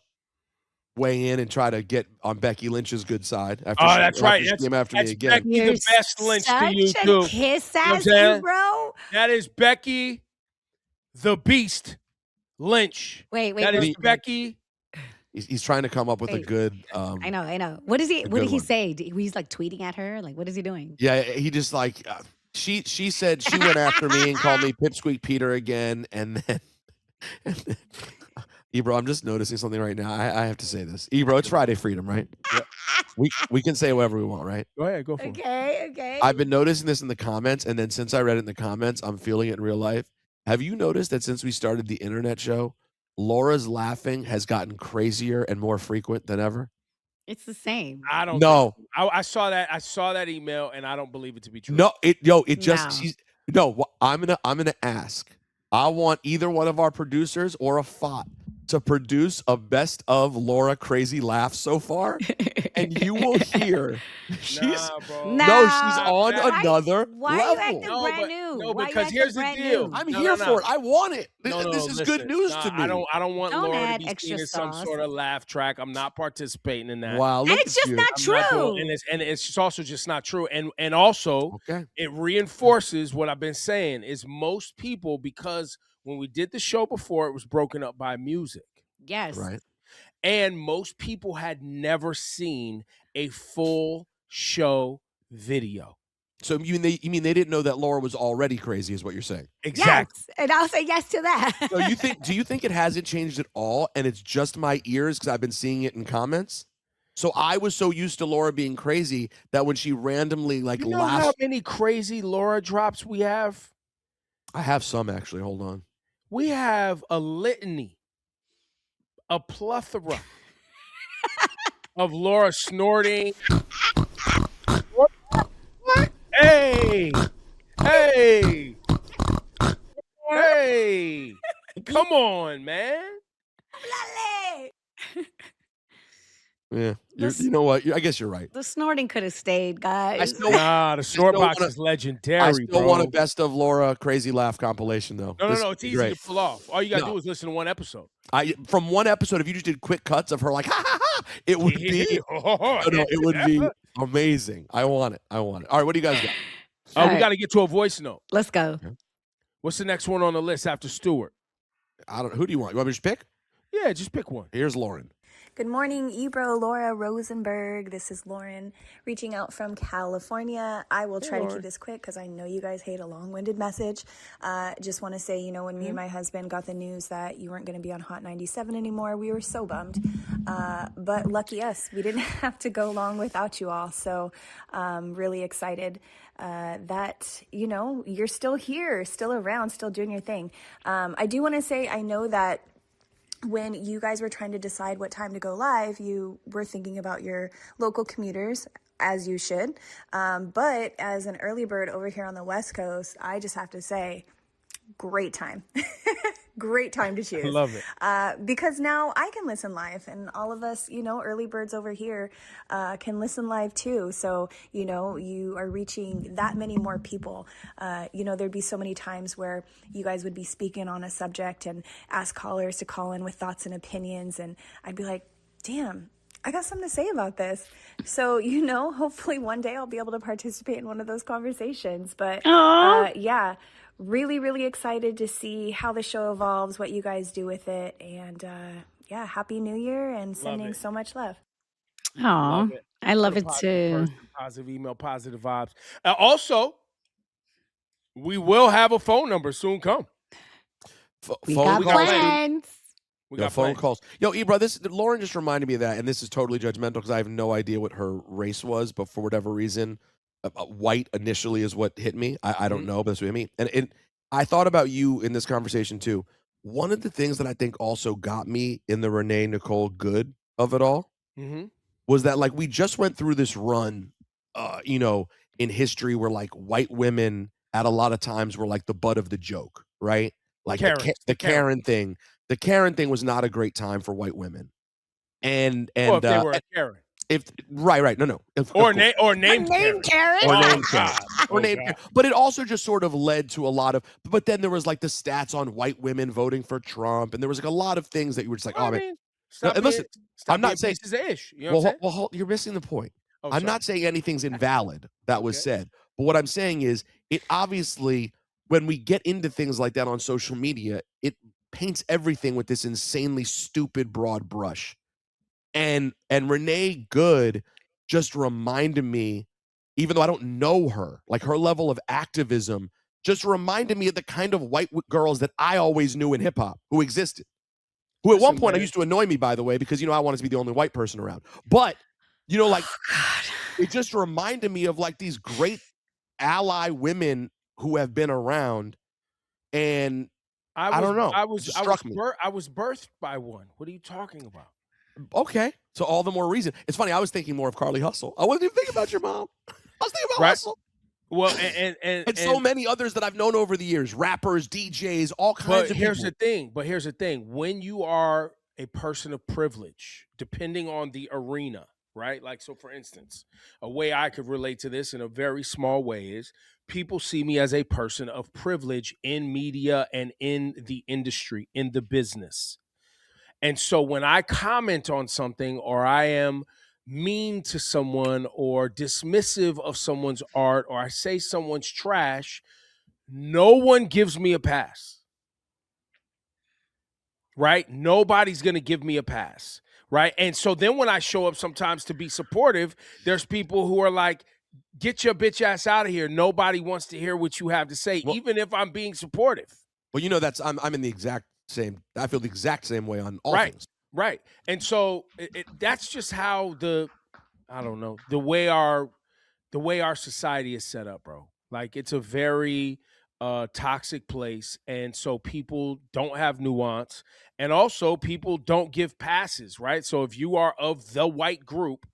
weigh in and try to get on Becky Lynch's good side. That's right. She came after me again. Becky, the best Lynch to you, too. Kiss ass, Ebro. That is Becky, the Beast Lynch. Wait. That is Becky. He's trying to come up with a good. I know. What did he say? He's like tweeting at her. Like, what is he doing? Yeah, he just like she said she went after me and called me Pipsqueak Peter again, and then Ebro, I'm just noticing something right now. I have to say this, Ebro. It's Friday Freedom, right? Yep. We can say whatever we want, right? Go ahead, go for it. Okay. I've been noticing this in the comments, and then since I read it in the comments, I'm feeling it in real life. Have you noticed that since we started the internet show, Laura's laughing has gotten crazier and more frequent than ever? It's the same. I don't know. I saw that email, and I don't believe it to be true. No, I'm gonna ask. I want either one of our producers or a FOT to produce a best of Laura crazy laugh so far, and you will hear she's on another why level. Are you acting brand new? No, because here's the deal. I'm here for it. I want it. This is good news to me. I don't want Laura to be extra seen as some sort of laugh track. I'm not participating in that. Wow, and it's just not true. And it's also just not true. And also, it reinforces what I've been saying is most people, because when we did the show before, it was broken up by music. Yes. Right. And most people had never seen a full show video. So you mean they didn't know that Laura was already crazy, is what you're saying? Exactly. Yes, and I'll say yes to that. So do you think it hasn't changed at all, and it's just my ears because I've been seeing it in comments? So I was so used to Laura being crazy that when she randomly you know how many crazy Laura drops we have? I have some actually. Hold on. We have a litany, a plethora of Laura snorting. Hey! Come on, man. Yeah, you know what? I guess you're right. The snorting could have stayed, guys. The snort box is legendary, I still want a best of Laura crazy laugh compilation, though. No. It's easy to pull off. All you got to do is listen to one episode. From one episode, if you just did quick cuts of her like, ha, ha, ha, it would be, it would be amazing. I want it. All right, what do you guys got? We got to get to a voice note. Let's go. Okay. What's the next one on the list after Stewart? Who do you want? You want me to just pick? Yeah, just pick one. Here's Lauren. Good morning, Ebro Laura Rosenberg. This is Lauren reaching out from California. I will try to keep this quick because I know you guys hate a long-winded message. Just want to say, when me and my husband got the news that you weren't going to be on Hot 97 anymore, we were so bummed. But lucky us, we didn't have to go long without you all. So really excited that, you're still here, still around, still doing your thing. I do want to say, I know that when you guys were trying to decide what time to go live, you were thinking about your local commuters, as you should. But as an early bird over here on the West Coast, I just have to say, great time. Great time to choose. I love it. Because now I can listen live, and all of us, early birds over here can listen live too. So, you are reaching that many more people. There'd be so many times where you guys would be speaking on a subject and ask callers to call in with thoughts and opinions. And I'd be like, damn, I got something to say about this. So, hopefully one day I'll be able to participate in one of those conversations. But yeah, really, really excited to see how the show evolves, what you guys do with it. And yeah, Happy New Year and sending so much love. Oh, I love it too. Positive email, positive vibes. Also, we will have a phone number soon come. We got plans. We got phone calls. Yo, Ebro, Lauren just reminded me of that, and this is totally judgmental because I have no idea what her race was, but for whatever reason, white initially is what hit me. I don't know, but that's what I mean. And I thought about you in this conversation too. One of the things that I think also got me in the Renee Nicole Good of it all was that, like, we just went through this run, in history where, like, white women at a lot of times were like the butt of the joke, right? Like the Karen thing. The Karen thing was not a great time for white women. And if they were a Karen. Right. No. Or named Karen. Or named Karen. Or named Karen. But it also just sort of led to a lot of, but then there was like the stats on white women voting for Trump. And there was like a lot of things that you were just like, man. Listen, I'm not saying pieces of ish. You know what I'm saying? Well, you're missing the point. I'm not saying anything's invalid that was said. But what I'm saying is, it obviously, when we get into things like that on social media, it paints everything with this insanely stupid broad brush. And Renee Good just reminded me, even though I don't know her, like her level of activism just reminded me of the kind of white girls that I always knew in hip hop who existed. Who at one point used to annoy me, by the way, because, I wanted to be the only white person around. But, it just reminded me of like these great ally women who have been around. And I don't know. I was birthed by one. What are you talking about? Okay, so all the more reason. It's funny. I was thinking more of Carly Hustle. I wasn't even thinking about your mom. I was thinking about Hustle. Well, and so many others that I've known over the years, rappers, DJs, all kinds of people. Here's the thing. When you are a person of privilege, depending on the arena, right? Like, so for instance, a way I could relate to this in a very small way is people see me as a person of privilege in media and in the industry, in the business. And so when I comment on something, or I am mean to someone or dismissive of someone's art, or I say someone's trash, no one gives me a pass. Right? Nobody's going to give me a pass. Right? And so then when I show up sometimes to be supportive, there's people who are like, get your bitch ass out of here. Nobody wants to hear what you have to say, even if I'm being supportive. Well, I'm in the exact same. I feel the exact same way on all things. Right. And so that's just how the way our society is set up, bro. Like, it's a very toxic place. And so people don't have nuance, and also people don't give passes, right? So if you are of the white group,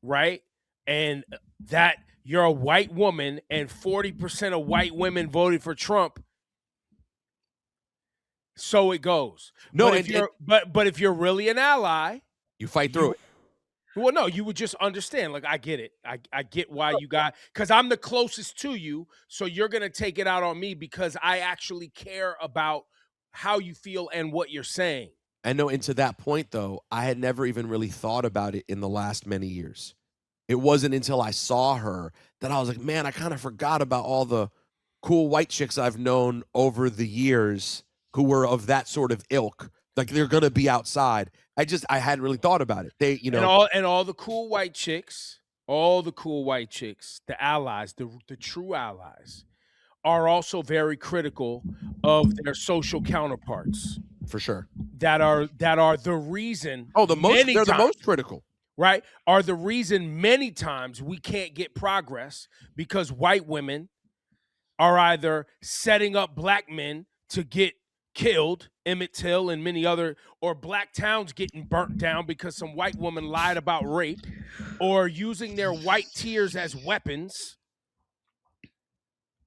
right, and that you're a white woman and 40% of white women voted for Trump, so it goes. No, but if you're really an ally, you fight through it. Well, no, you would just understand. Like, I get it. I get why you got, because I'm the closest to you, so you're gonna take it out on me because I actually care about how you feel and what you're saying. And no, and to that point though, I had never even really thought about it in the last many years. It wasn't until I saw her that I was like, man, I kind of forgot about all the cool white chicks I've known over the years who were of that sort of ilk. Like, they're gonna be outside. I hadn't really thought about it. They, and all the cool white chicks, the allies, the true allies, are also very critical of their social counterparts. For sure. That are the reason. Oh, the most critical. Right? Are the reason many times we can't get progress, because white women are either setting up black men to get killed, Emmett Till and many other, or black towns getting burnt down because some white woman lied about rape, or using their white tears as weapons,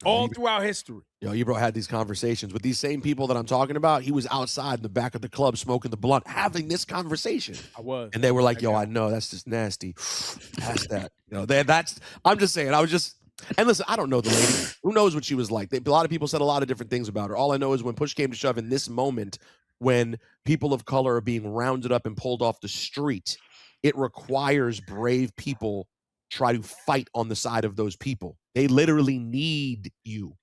all throughout history. Ebro had these conversations with these same people that I'm talking about. He was outside in the back of the club smoking the blunt, having this conversation. I was. And they were like, yo, I know, that's just nasty. That's that. I'm just saying, and listen, I don't know the lady. Who knows what she was like? A lot of people said a lot of different things about her. All I know is when push came to shove in this moment, when people of color are being rounded up and pulled off the street, it requires brave people try to fight on the side of those people. They literally need you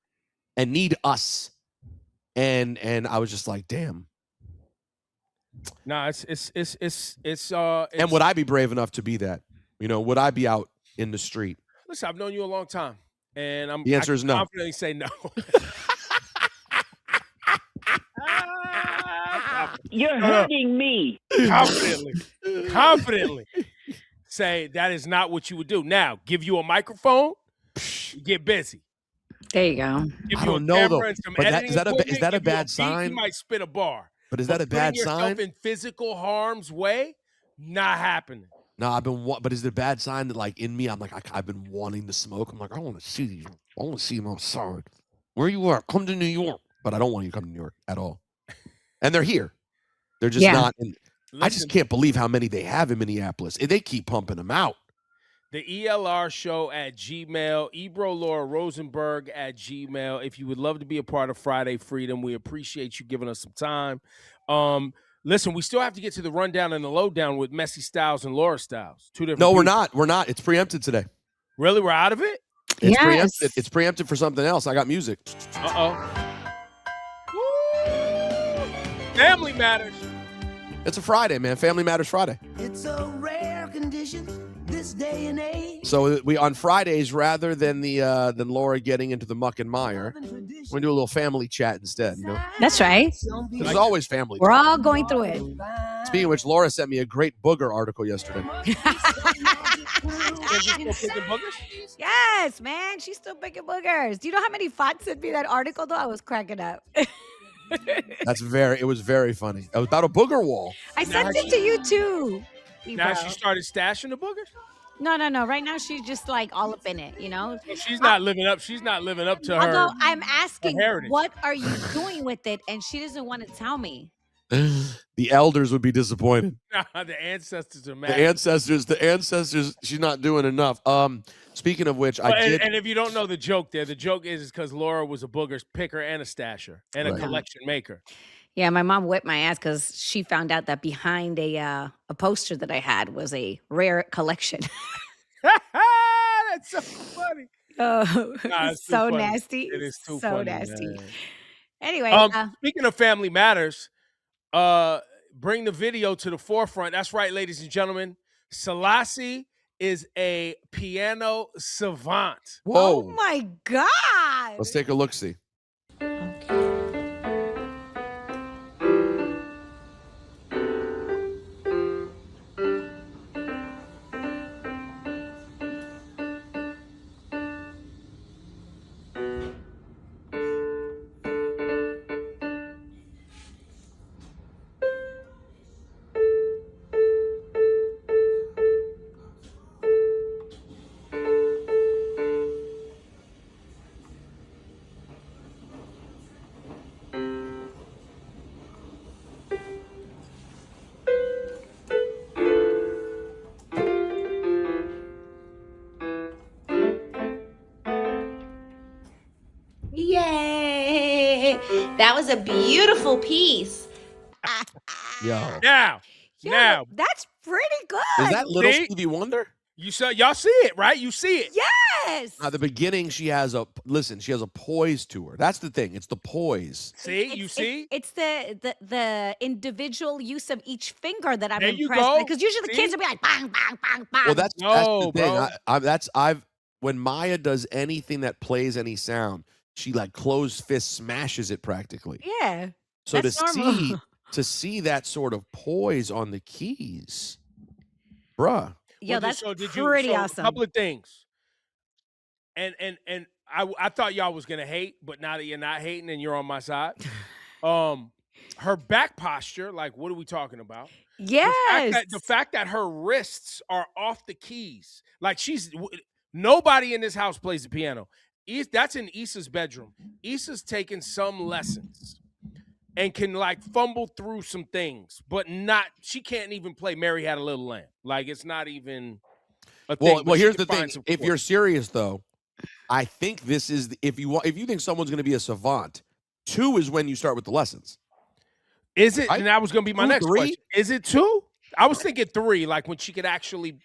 and need us. And I was just like, damn. Nah, it's and would I be brave enough to be that? Would I be out in the street? Listen, I've known you a long time, and the answer is no. Confidently say no. You're hurting me. Confidently say that is not what you would do. Now, give you a microphone, get busy. There you go. I don't know though. But is that a bad sign? You might spit a bar. But is that a bad sign? Yourself in physical harm's way, not happening. No, but is it a bad sign that like in me, I'm like, I've been wanting to smoke. I'm like, I want to see you. I want to see them outside. Where you are? Come to New York. But I don't want you to come to New York at all. And they're here. They're just not. Listen, I just can't believe how many they have in Minneapolis. They keep pumping them out. The ELR show at Gmail, Ebro Laura Rosenberg at Gmail. If you would love to be a part of Friday Freedom, we appreciate you giving us some time. Listen, we still have to get to the rundown and the lowdown with Messy Styles and Laura Styles. Two different. No, people. we're not. We're not. It's preempted today. Really? We're out of it? It's preempted. It's preempted for something else. I got music. Family Matters. It's a Friday, man. Family Matters Friday. It's a rare condition this day and age. So we on Fridays, rather than than Laura getting into the muck and mire, we're gonna do a little family chat instead. That's right. There's always family. We're all going through it. Speaking of which, Laura sent me a great booger article yesterday. Yes, man. She's still picking boogers. Do you know how many FOTS sent me that article, though? I was cracking up. It was very funny. It was about a booger wall. I sent it to you, too. Now she started stashing the boogers? No. Right now, she's just like all up in it, So she's not living up. She's not living up to her. Although I'm asking, heritage. what are you doing with it? And she doesn't want to tell me. The elders would be disappointed. The ancestors are mad. The ancestors, she's not doing enough. Speaking of which, And if you don't know the joke there, the joke is because Laura was a booger picker and a stasher and a collection maker. Yeah, my mom whipped my ass because she found out that behind a poster that I had was a rare collection. That's so funny. Oh, it's so funny. nasty. It is too so funny. nasty. Man. Anyway, speaking of Family Matters, bring the video to the forefront. That's right, ladies and gentlemen. Selassie is a piano savant. Whoa. Oh my God. Let's take a look-see. Yay! That was a beautiful piece. Now, that's pretty good. Is that little Stevie Wonder? Y'all see it, right? You see it. Yes. At the beginning, she has a poise to her. That's the thing. It's the poise. See, see? It's the individual use of each finger that I'm there impressed with. Because usually the kids will be like bang, bang, bang, bang. Well, that's the thing. When Maya does anything that plays any sound, she like closed fist smashes it practically. Yeah. So to see that sort of poise on the keys, bruh. Yo, that's pretty awesome. A couple of things. And I thought y'all was gonna hate, but now that you're not hating and you're on my side, Her back posture, like what are we talking about? Yes. The fact that her wrists are off the keys. Like nobody in this house plays the piano. That's in Issa's bedroom. Issa's taking some lessons and can like fumble through some things, but she can't even play Mary Had a Little Lamb. Like it's not even a thing. Well, here's the thing. If you're serious though, I think this is if you think someone's going to be a savant, 2 is when you start with the lessons. Is it? Right? And that was going to be my next question. Is it 2? I was thinking 3, like when she could actually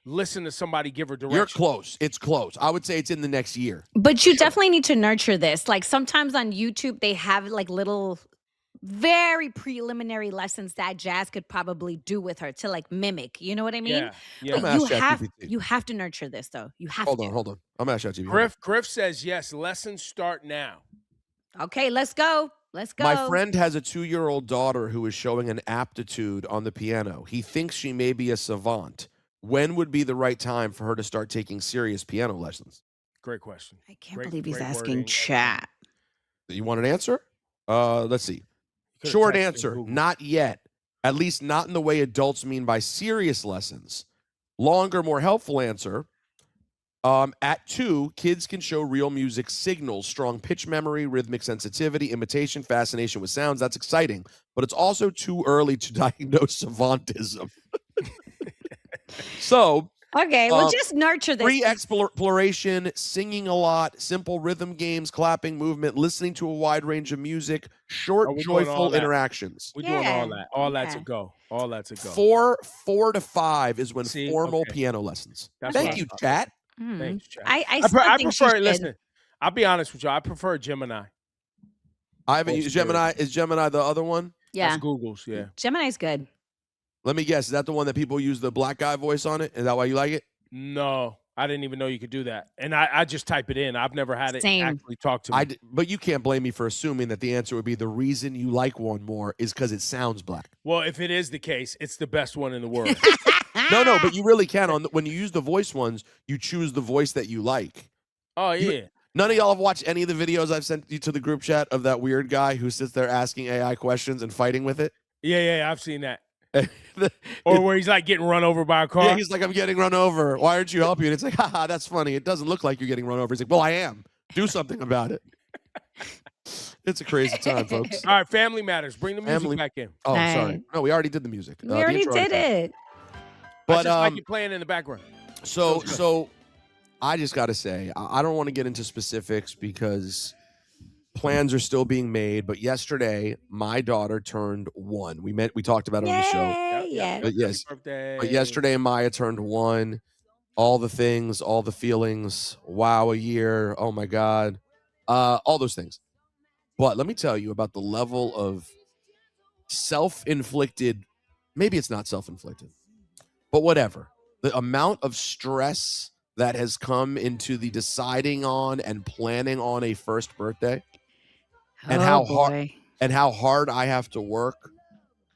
listen to somebody give her direction. You're close. It's close. I would say it's in the next year. But you definitely need to nurture this. Like sometimes on YouTube, they have like little very preliminary lessons that Jazz could probably do with her to like mimic. You know what I mean? Yeah. You have to nurture this though. You have to. Hold on. I'm gonna ask ChatGPT. Griff says yes. Lessons start now. Okay, let's go. Let's go. My friend has a 2-year-old daughter who is showing an aptitude on the piano. He thinks she may be a savant. When would be the right time for her to start taking serious piano lessons? Great question. I can't believe he's asking chat. You want an answer? Let's see. Short answer, not yet. At least not in the way adults mean by serious lessons. Longer, more helpful answer. At 2, kids can show real music signals, strong pitch memory, rhythmic sensitivity, imitation, fascination with sounds. That's exciting. But it's also too early to diagnose savantism. So, okay, well, just nurture this. Free exploration, singing a lot, simple rhythm games, clapping, movement, listening to a wide range of music, short, joyful interactions. We're doing all that. All that to go. All that to go. 4 to 5 is when formal piano lessons. Thank you, chat. Thanks, chat. I prefer. Listen, I'll be honest with you. I prefer Gemini. I haven't used Gemini. Is Gemini the other one? Yeah, that's Google's. Yeah, Gemini's good. Let me guess. Is that the one that people use the black guy voice on it? Is that why you like it? No, I didn't even know you could do that. And I just type it in. I've never had it actually talk to me. But you can't blame me for assuming that the answer would be the reason you like one more is because it sounds black. Well, if it is the case, it's the best one in the world. No, but you really can. When you use the voice ones, you choose the voice that you like. Oh, yeah. None of y'all have watched any of the videos I've sent you to the group chat of that weird guy who sits there asking AI questions and fighting with it? Yeah, I've seen that. Or where he's like getting run over by a car. Yeah, he's like, I'm getting run over. Why aren't you helping? And it's like, haha, that's funny. It doesn't look like you're getting run over. He's like, well, I am. Do something about it. It's a crazy time, folks. All right, Family Matters. Bring the music back in. Oh, sorry. No, we already did the music. We already did it. But I just like you playing in the background. So I just got to say, I don't want to get into specifics because plans are still being made. But yesterday, my daughter turned 1. We talked about it on the show. Yeah. But yesterday, Maya turned 1. All the things, all the feelings. Wow, a year. Oh my God. All those things. But let me tell you about the level of self-inflicted. Maybe it's not self-inflicted, but whatever. The amount of stress that has come into the deciding on and planning on a first birthday, and how hard I have to work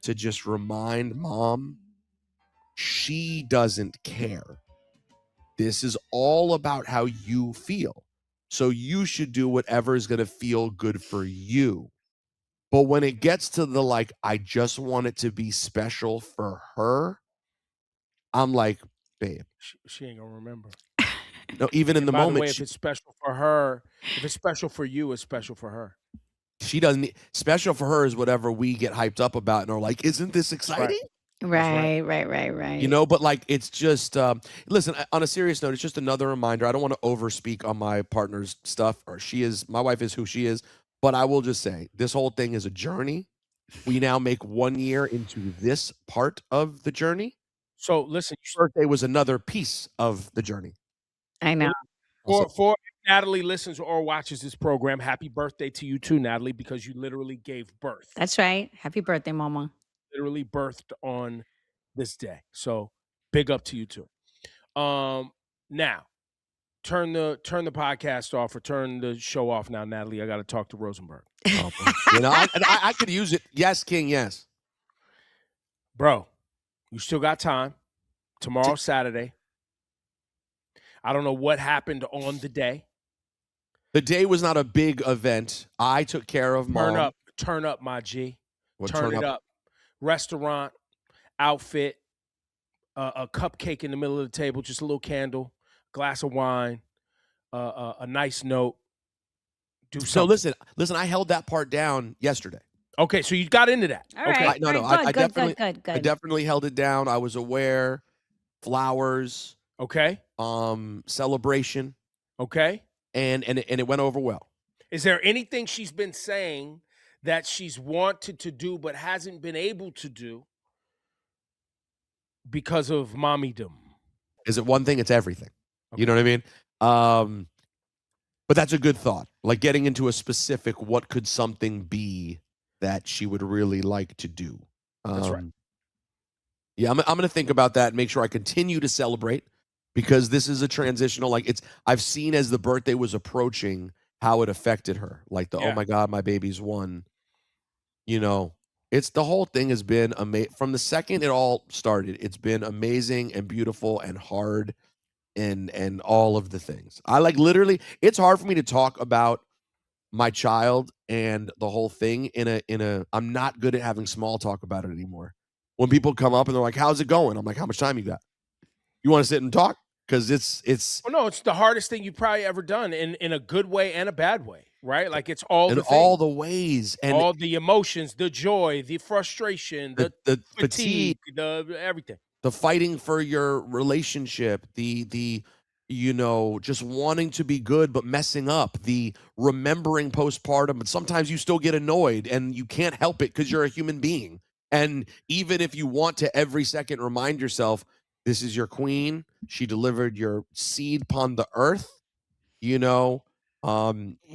to just remind Mom she doesn't care. This is all about how you feel. So you should do whatever is going to feel good for you. But when it gets to the I just want it to be special for her, I'm like, babe. She ain't going to remember. No, even in the moment. By the way, if it's special for her, if it's special for you, it's special for her. She doesn't. Special for her is whatever we get hyped up about and are like, isn't this exciting? Right. You know, but it's just, listen, on a serious note, it's just another reminder. I don't want to overspeak on my partner's stuff, or my wife is who she is, but I will just say this whole thing is a journey. We now make 1 year into this part of the journey. So listen, your birthday was another piece of the journey. I know. For Natalie listens or watches this program, happy birthday to you too, Natalie, because you literally gave birth. That's right. Happy birthday, Mama. Literally birthed on this day. So big up to you too. Now turn the podcast off or turn the show off now, Natalie. I got to talk to Rosenberg. I could use it. Yes, King. Yes, bro. You still got time. Tomorrow, Saturday. I don't know what happened on the day. The day was not a big event. I took care of Mom. turn up, my G. What Turn it up. Restaurant, outfit, a cupcake in the middle of the table, just a little candle, glass of wine, a nice note. Do something. So listen. I held that part down yesterday. Okay, so you got into that. All okay. right. I definitely, good. I definitely held it down. I was aware. Flowers. Okay. Celebration. Okay. And it went over well. Is there anything she's been saying that she's wanted to do but hasn't been able to do because of mommydom? Is it one thing? It's everything. Okay. You know what I mean? But that's a good thought. Like getting into a specific, what could something be that she would really like to do? That's right. Yeah, I'm going to think about that and make sure I continue to celebrate, because this is a transitional. Like I've seen as the birthday was approaching how it affected her. Like oh my God, my baby's 1. You know, it's the whole thing has been amazing from the second it all started. It's been amazing and beautiful and hard and all of the things. I like literally. It's hard for me to talk about my child and the whole thing in a. I'm not good at having small talk about it anymore. When people come up and they're like, "How's it going?" I'm like, "How much time you got? You want to sit and talk?" Because it's. Well, no, it's the hardest thing you've probably ever done in a good way and a bad way, right? Like it's all in the all the ways and all the emotions, the joy, the frustration, the fatigue, the everything. The fighting for your relationship, the just wanting to be good but messing up, the remembering postpartum, but sometimes you still get annoyed and you can't help it because you're a human being. And even if you want to every second remind yourself, this is your queen, she delivered your seed upon the earth, and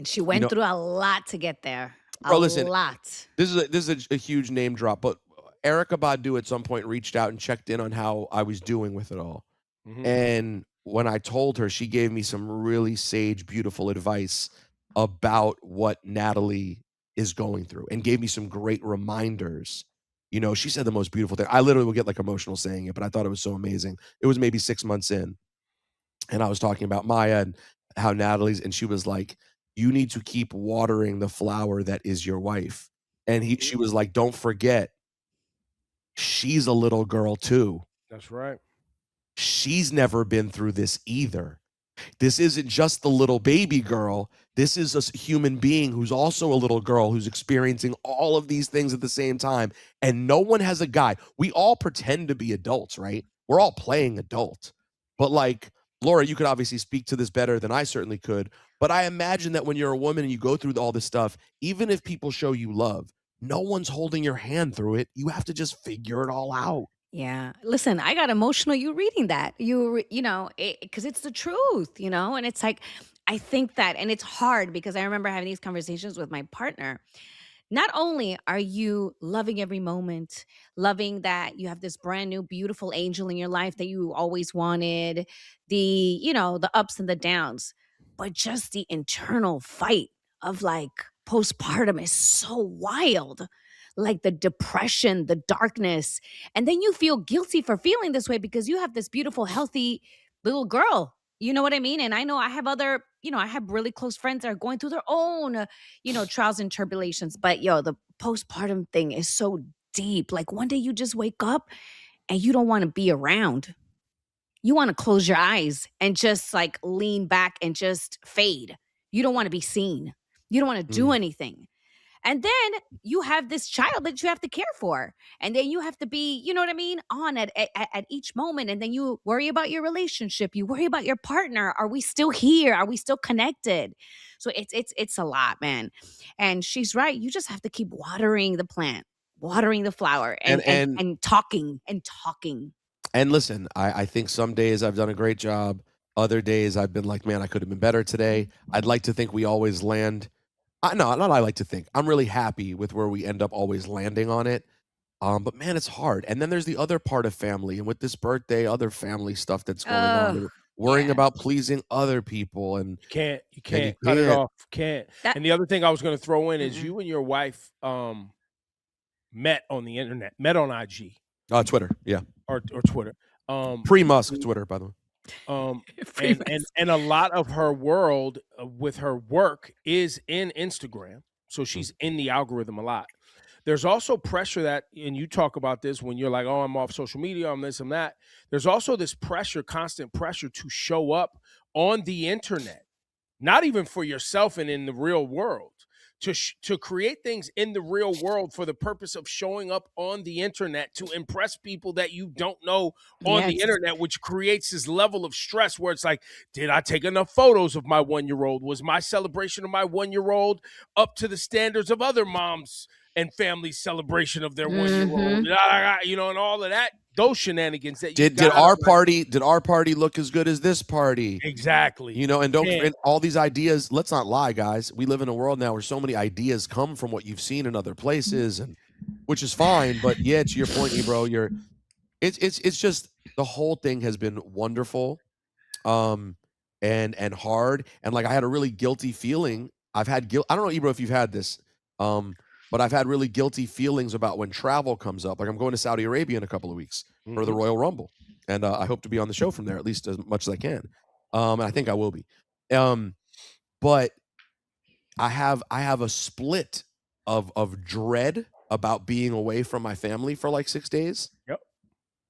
she went through a lot to get there. Listen, lot. This is a huge name drop, but Erykah Badu at some point reached out and checked in on how I was doing with it all. Mm-hmm. And when I told her, she gave me some really sage, beautiful advice about what Natalie is going through and gave me some great reminders. She said the most beautiful thing. I literally would get like emotional saying it, but I thought it was so amazing. It was maybe 6 months in, and I was talking about Maya and how Natalie's, and she was like, you need to keep watering the flower that is your wife. And she was like, don't forget, she's a little girl too. That's right. She's never been through this either. This isn't just the little baby girl. This is a human being who's also a little girl who's experiencing all of these things at the same time. And no one has a guide. We all pretend to be adults, right? We're all playing adult. But like, Laura, you could obviously speak to this better than I certainly could. But I imagine that when you're a woman and you go through all this stuff, even if people show you love, no one's holding your hand through it. You have to just figure it all out. Yeah. Listen, I got emotional you reading that. Because it's the truth, and it's like, I think that, and it's hard because I remember having these conversations with my partner. Not only are you loving every moment, loving that you have this brand new, beautiful angel in your life that you always wanted, the ups and the downs, but just the internal fight of like postpartum is so wild. Like the depression, the darkness. And then you feel guilty for feeling this way because you have this beautiful, healthy little girl. You know what I mean? And I know I have other, I have really close friends that are going through their own, trials and tribulations. But the postpartum thing is so deep. Like one day you just wake up and you don't want to be around. You want to close your eyes and just like lean back and just fade. You don't want to be seen. You don't want to do anything. And then you have this child that you have to care for. And then you have to be, you know what I mean, on at each moment. And then you worry about your relationship. You worry about your partner. Are we still here? Are we still connected? So it's a lot, man. And she's right. You just have to keep watering the plant, watering the flower, and talking and talking. And listen, I think some days I've done a great job. Other days I've been like, man, I could have been better today. I'd like to think we always land. No, not I like to think. I'm really happy with where we end up always landing on it. But man, it's hard. And then there's the other part of family. And with this birthday, other family stuff that's going on. Worrying about pleasing other people. And you can't cut it off. Can't. And the other thing I was going to throw in is you and your wife met on the internet, met on IG. Twitter, yeah. Or Twitter. Pre-Musk Twitter, by the way. And a lot of her world with her work is in Instagram. So she's in the algorithm a lot. There's also pressure that, and you talk about this when you're like, oh, I'm off social media, I'm this and that. There's also this pressure, constant pressure to show up on the internet, not even for yourself and in the real world, to create things in the real world for the purpose of showing up on the internet to impress people that you don't know on the internet, which creates this level of stress where it's like, did I take enough photos of my 1-year-old? Was my celebration of my 1-year-old up to the standards of other moms and families' celebration of their 1-year-old? You know, and all of that, those shenanigans that did our party look as good as this party? Exactly. You know, and don't forget all these ideas. Let's not lie, guys. We live in a world now where so many ideas come from what you've seen in other places, and which is fine. But yeah, to your point, Ebro, it's just the whole thing has been wonderful, and hard. And like I had a really guilty feeling. I've had guilt. I don't know, Ebro, if you've had this. But I've had really guilty feelings about when travel comes up. Like I'm going to Saudi Arabia in a couple of weeks for the Royal Rumble. And I hope to be on the show from there, at least as much as I can. And I think I will be. But I have a split of dread about being away from my family for like 6 days. Yep.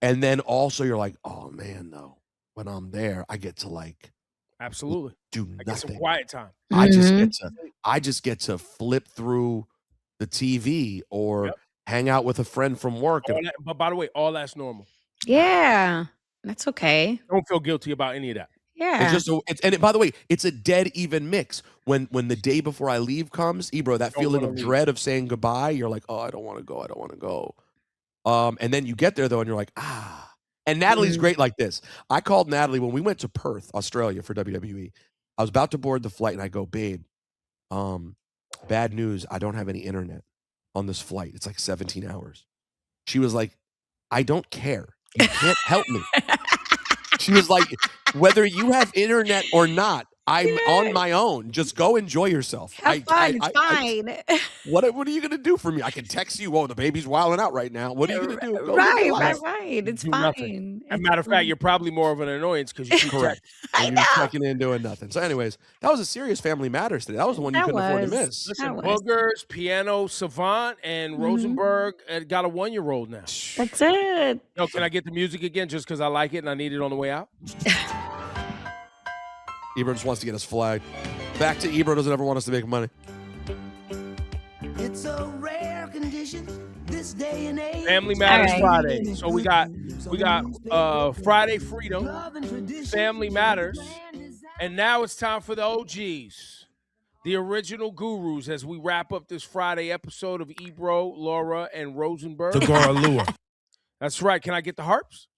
And then also you're like, oh man, though, when I'm there, I get to like absolutely do nothing. I get some quiet time. I just get to flip through the TV or hang out with a friend from work. But by the way, all that's normal. Yeah, that's okay. Don't feel guilty about any of that. Yeah. By the way, it's a dead even mix. When the day before I leave comes, Ebro, that feeling of dread of saying goodbye, you're like, oh, I don't want to go. And then you get there though, and you're like, ah. And Natalie's great like this. I called Natalie when we went to Perth, Australia for WWE. I was about to board the flight, and I go, babe, bad news, I don't have any internet on this flight. It's like 17 hours. She was like, I don't care. You can't help me. She was like, whether you have internet or not, I'm on my own. Just go enjoy yourself. Have fun. It's fine. What are you going to do for me? I can text you. Oh, the baby's wilding out right now. What are you going to do? Go right. It's fine. Nothing. As a matter of fact, you're probably more of an annoyance because you keep correct. You're checking in doing nothing. So anyways, that was a serious Family Matters today. That was the one you couldn't afford to miss. Listen, Boogers, Piano Savant, and Rosenberg got a 1-year-old now. That's it. Yo, can I get the music again just because I like it and I need it on the way out? Ebro just wants to get us flagged. Back to Ebro doesn't ever want us to make money. It's a rare condition this day and age. Family Matters Friday. So we got Friday Freedom, Family Matters, and now it's time for the OGs, the original gurus, as we wrap up this Friday episode of Ebro, Laura, and Rosenberg. That's right. Can I get the harps?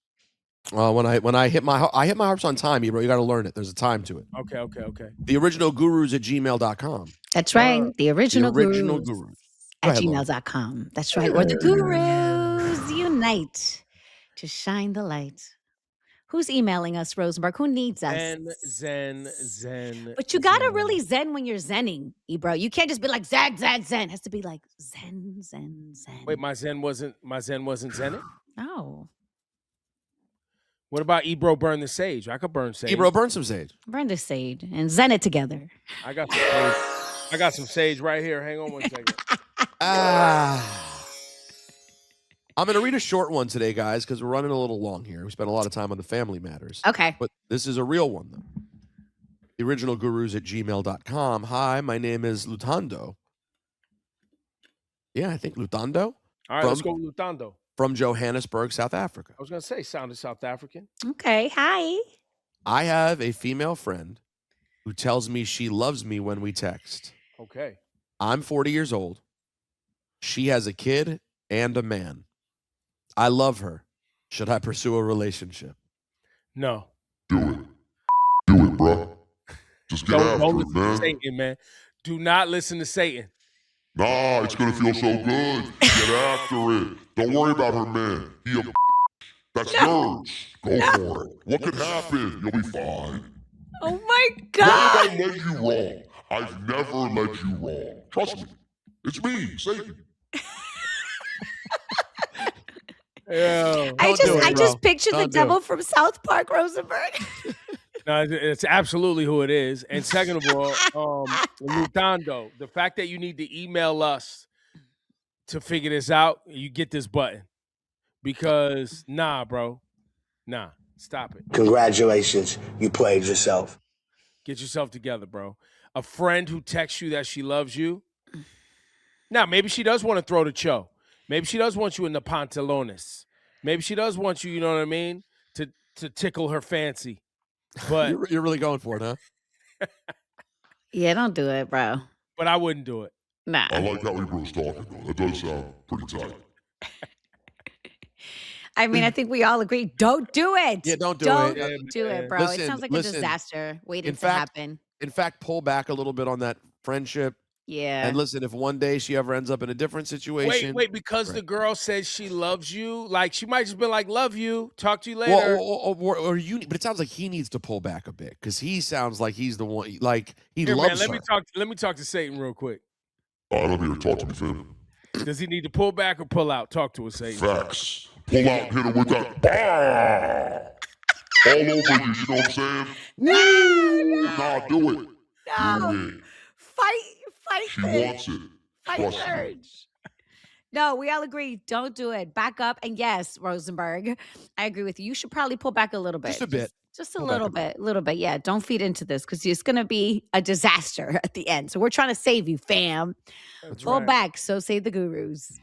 When I hit my harps on time, Ebro, you got to learn it. There's a time to it. Okay. TheOrignalGurus at gmail.com. That's right. The original gurus at ahead, gmail.com. That's right. Or the gurus unite to shine the light. Who's emailing us, Rosenberg? Who needs us? Zen. But you gotta really zen when you're zenning, Ebro. You can't just be like zen. It has to be like zen. Wait, my zen wasn't zenning? Oh. What about Ebro burn the sage? I could burn sage. Ebro, burn some sage. Burn the sage and zen it together. I got some sage right here. Hang on one second. I'm going to read a short one today, guys, because we're running a little long here. We spent a lot of time on the Family Matters. Okay. But this is a real one, though. TheOrignalGurus at gmail.com. Hi, my name is Lutando. Yeah, I think Lutando. All right, let's go with Lutando. From Johannesburg, South Africa. I was going to say, sounded South African. Okay, hi. I have a female friend who tells me she loves me when we text. Okay. I'm 40 years old. She has a kid and a man. I love her. Should I pursue a relationship? No. Do it, bro. Just get after it, man. Satan, man. Do not listen to Satan. Nah, it's gonna feel so good. Get after it. Don't worry about her man. That's yours. Go for it. What could happen? You'll be fine. Oh my God. When did I led you wrong? I've never led you wrong. Trust me. It's me, Satan. I just pictured the devil from South Park, Rosenberg. No, it's absolutely who it is. And second of all, Lutando, the fact that you need to email us to figure this out, you get this button. Because nah, bro. Nah, stop it. Congratulations, you played yourself. Get yourself together, bro. A friend who texts you that she loves you. Now, maybe she does want to throw the show. Maybe she does want you in the pantalones. Maybe she does want you, you know what I mean, to tickle her fancy. But you're really going for it, huh? Yeah, don't do it, bro. But I wouldn't do it. Nah. I like how Ebro's talking, though. That does sound pretty tight. I mean, I think we all agree. Don't do it. Yeah, don't do it. Yeah, Don't do it, bro. It sounds like a disaster waiting to happen. In fact, pull back a little bit on that friendship. Yeah. And listen, if one day she ever ends up in a different situation. Wait, because the girl says she loves you, like she might just be like, love you, talk to you later. Or you, but it sounds like he needs to pull back a bit because he sounds like he's the one, like he Here, loves man, her. let me talk to Satan real quick. I don't need to talk to me, fam. Does he need to pull back or pull out? Talk to us, Satan. Facts. Pull out and hit him with that. Bah! All over you, you know what I'm saying? Woo! Nah, do it. No. Do it. Fight She this. wants it. Fight Trust me. Surge. No, we all agree. Don't do it. Back up. And yes, Rosenberg, I agree with you. You should probably pull back a little bit. Just a bit. Just a little bit. Yeah, don't feed into this because it's going to be a disaster at the end. So we're trying to save you, fam. That's Pull right. back. So say the gurus.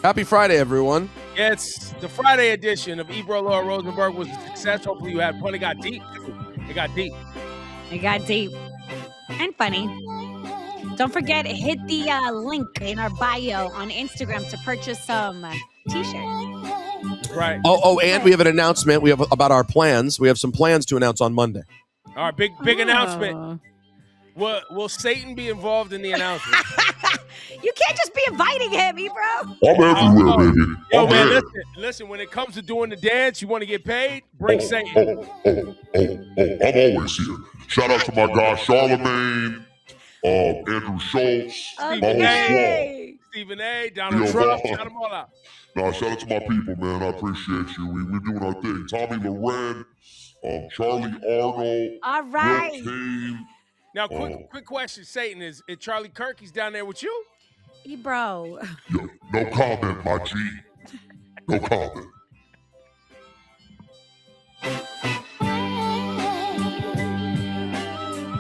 Happy Friday, everyone. Yeah, it's the Friday edition of Ebro Laura Rosenberg was a success. Hopefully you had fun. It got deep, too. It got deep. It got deep and funny. Don't forget, hit the link in our bio on Instagram to purchase some t-shirts. Right. Oh, and we have an announcement. We have about our plans. We have some plans to announce on Monday. All right, big announcement. Will Satan be involved in the announcement? You can't just be inviting him, Ebro. I'm everywhere, baby. Yo, I'm man, there. listen, when it comes to doing the dance, you want to get paid? Bring Satan. I'm always here. Shout out to my guy, Charlemagne, Andrew Schultz, my whole squad. Stephen A., Donald Trump, shout them all out. Nah, shout out to my people, man. I appreciate you. We're doing our thing. Tommy Loren, Charlie Arnold, All right. Will Kane. Now, quick question, Satan, is Charlie Kirk, he's down there with you? Ebro. Yo, no comment, my G. No comment.